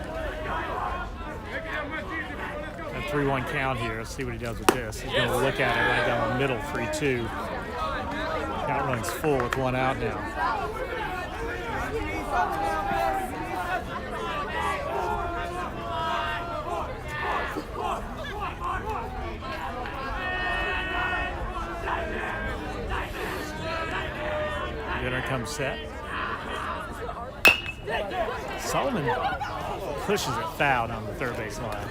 a 3-1 count here. Let's see what he does with this. He's going to look at it right down the middle, 3-2. Count runs full with one out now. Winner comes set. Sullivan pushes it foul down the third base line.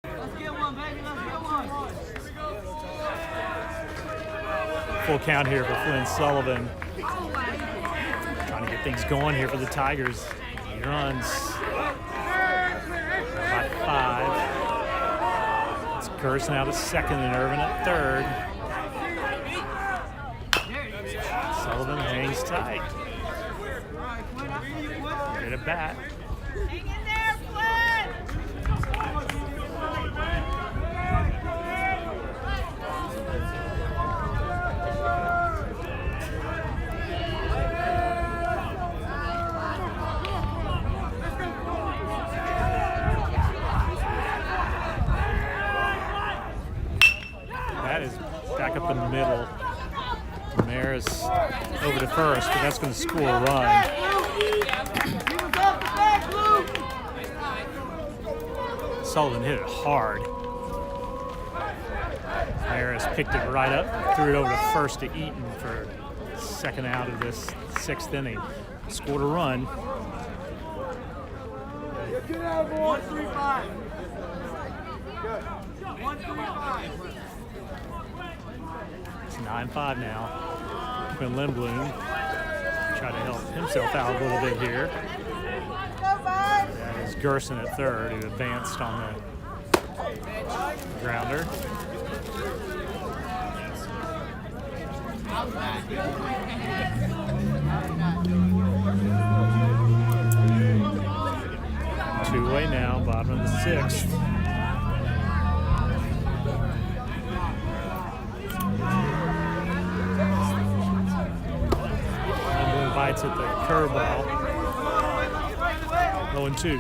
Let's get one, baby. Let's get one. Full count here for Flynn Sullivan. Trying to get things going here for the Tigers. He runs by 5. It's Gerson out at second and Irvin at third. Sullivan hangs tight. Get it back. Hang in there, Flynn! That is back up the middle. Maris over to first, but that's going to score a run. Sullivan hit it hard. Maris picked it right up, threw it over to first to Eaton for second out of this 6th inning. Scored a run. 1-3-5. 1-3-5. It's 9-5 now. Quinn Lindblom trying to help himself out a little bit here. That is Gerson at third, who advanced on the grounder. Two-way now, bottom of the 6th. Bites at the curveball. 0-2.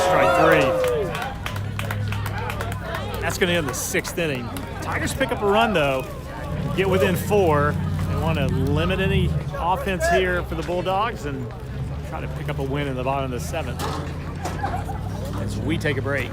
Strike 3. That's going to end the 6th inning. Tigers pick up a run though. Get within 4. They want to limit any offense here for the Bulldogs and try to pick up a win in the bottom of the 7th as we take a break.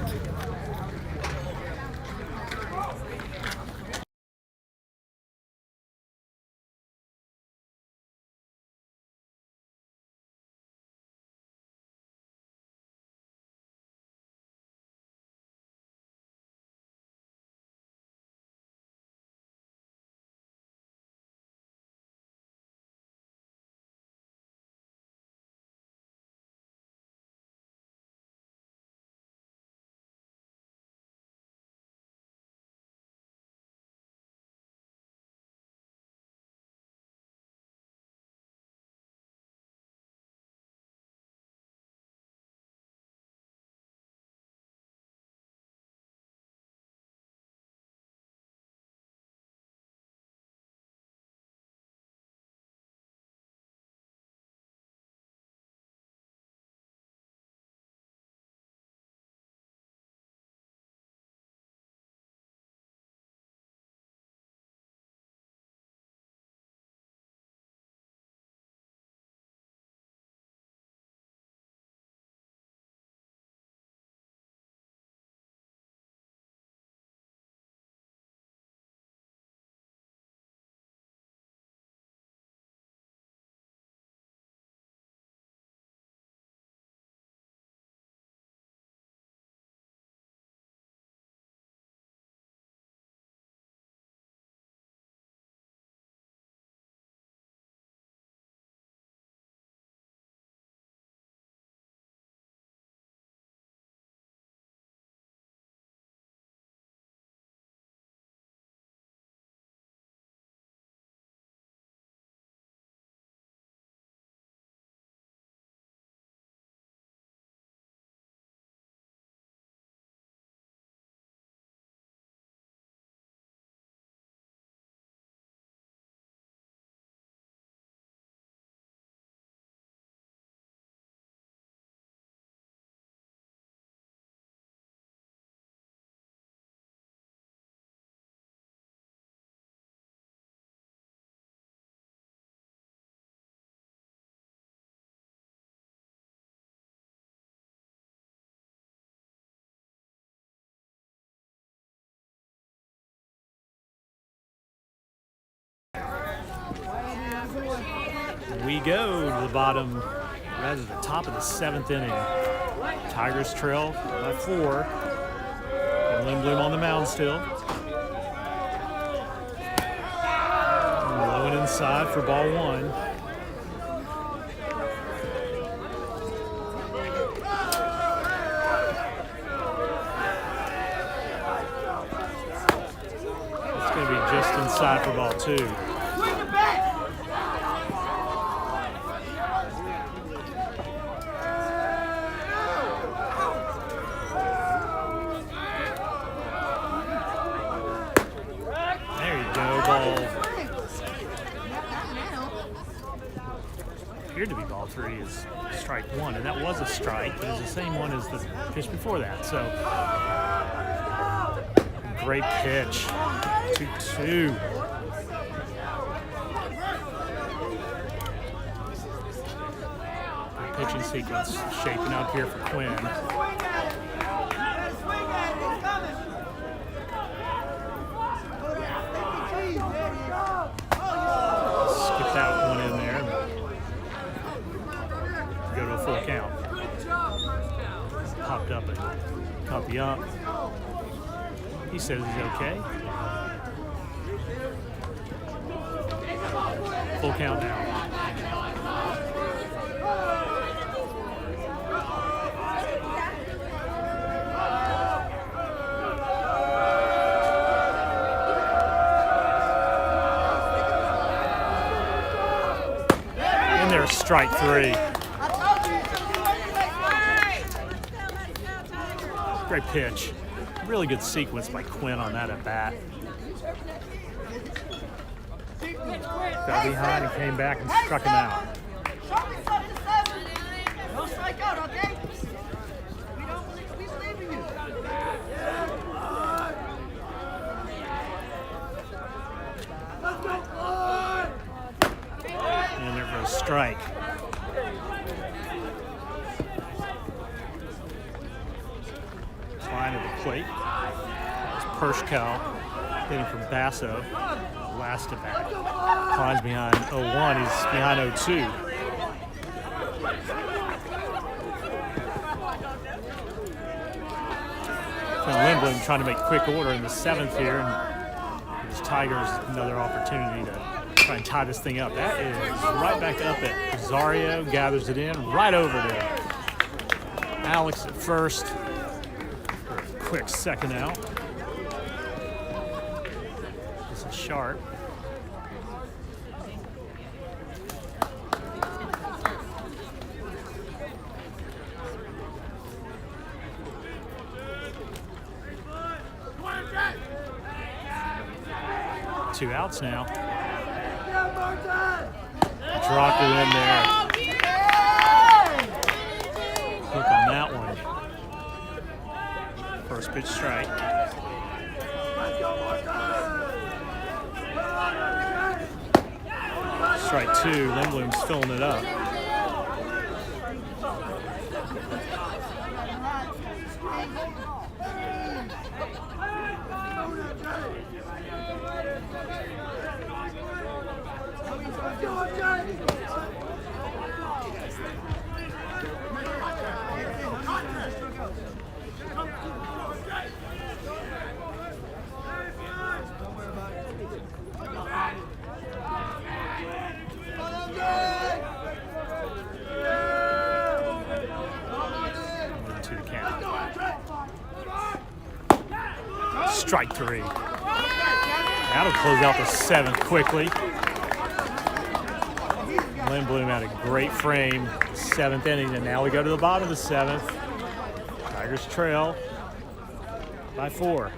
We go to the bottom, rather the top of the 7th inning. Tigers trail by 4. And Lindblom on the mound still. Low and inside for ball 1. It's going to be just inside for ball 2. Appeared to be ball 3 is strike 1, and that was a strike. It was the same one as the pitch before that. So, great pitch. 2-2. Good pitching sequence shaping up here for Quinn. Skip that one in there. Go to a full count. Popped up and caught the ump. He says he's okay. Full count now. And there's strike 3. Great pitch. Really good sequence by Quinn on that at bat. Got behind and came back and struck him out. Don't strike out, okay? We believe in you. And there for a strike. Line of the plate. That was Pershkow hitting from Basso. Last at bat. Klein's behind 0-1. He's behind 0-2. Lindblom trying to make quick order in the 7th here, and gives Tigers another opportunity to try and tie this thing up. That is right back up at Rosario. Gathers it in right over to Alex at first. Quick second out. This is Sharp. Two outs now. Dropped it in there. Hook on that one. First pitch strike. Strike 2. Lindblom's filling it up. To the count. Strike 3. That'll close out the 7th quickly. Lindblom had a great frame, 7th inning, and now we go to the bottom of the 7th. Tigers trail by 4.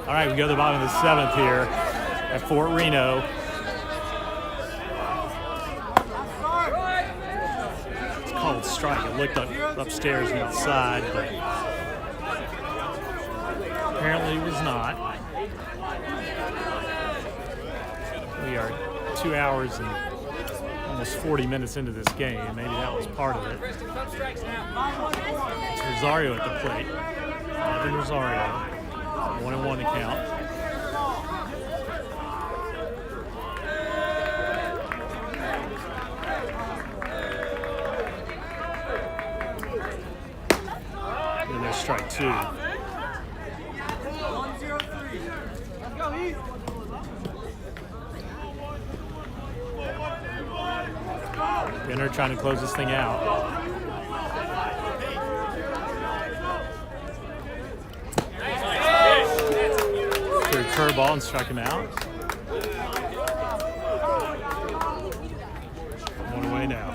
All right, we go to the bottom of the 7th here at Fort Reno. It's called strike. It looked up upstairs and outside, but apparently it was not. We are 2 hours and almost 40 minutes into this game. Maybe that was part of it. It's Rosario at the plate. Alvin Rosario, 1-1 to count. And there's strike 2. Benner trying to close this thing out. Threw a curveball and struck him out. 1 away now.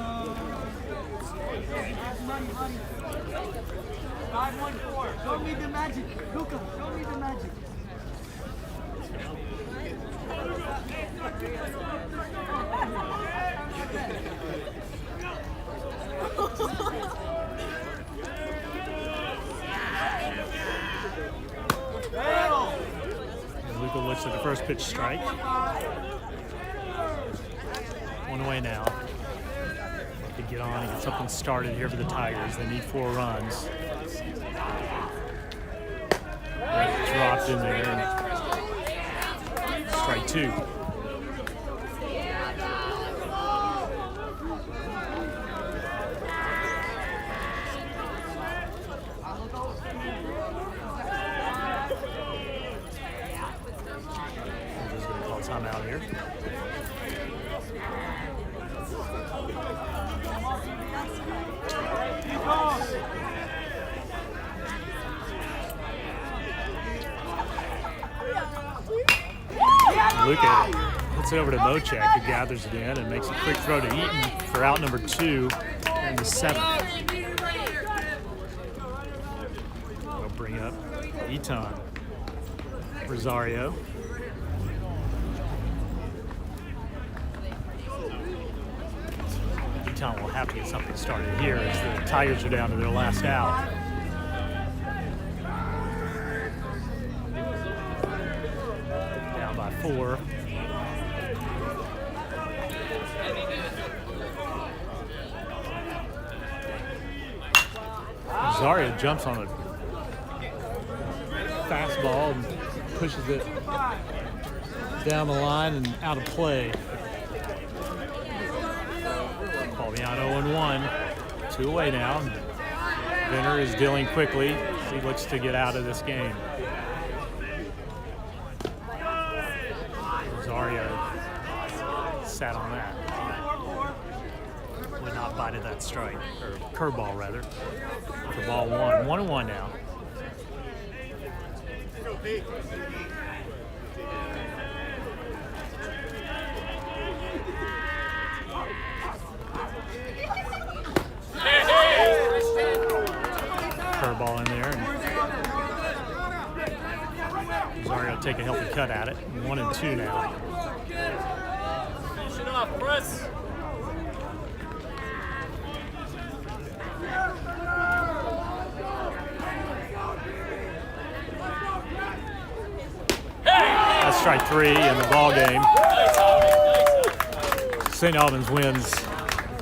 5-1-4. Show me the magic. Luca, show me the magic. Luca looks at the first pitch strike. 1 away now. To get on and get something started here for the Tigers. They need 4 runs. Dropped in there. And strike 2. Timeout here. Luca hits it over to Mochek, who gathers it in and makes a quick throw to Eaton for out number 2 in the 7th. We'll bring up Eaton. Rosario. Eaton will have to get something started here as the Tigers are down to their last out. Down by 4. Rosario jumps on a fastball and pushes it down the line and out of play. Pagliano 0-1, 2 away now. Venner is dealing quickly as he looks to get out of this game. Rosario sat on that. Would not bite at that strike, or curveball rather. For ball 1, 1-1 now. Curveball in there, and Rosario take a healthy cut at it. 1-2 now. Finish it off, Chris. That's strike 3 in the ball game. St. Albans wins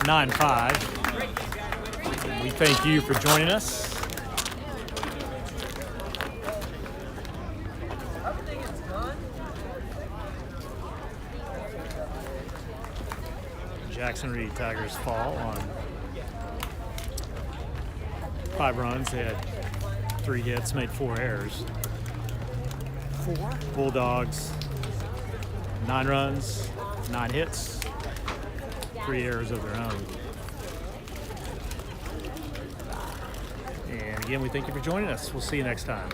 9-5. We thank you for joining us. Jackson Reed Tigers fall on 5 runs. They had 3 hits, made 4 errors. 4? Bulldogs, 9 runs, 9 hits, 3 errors of their own. And again, we thank you for joining us. We'll see you next time.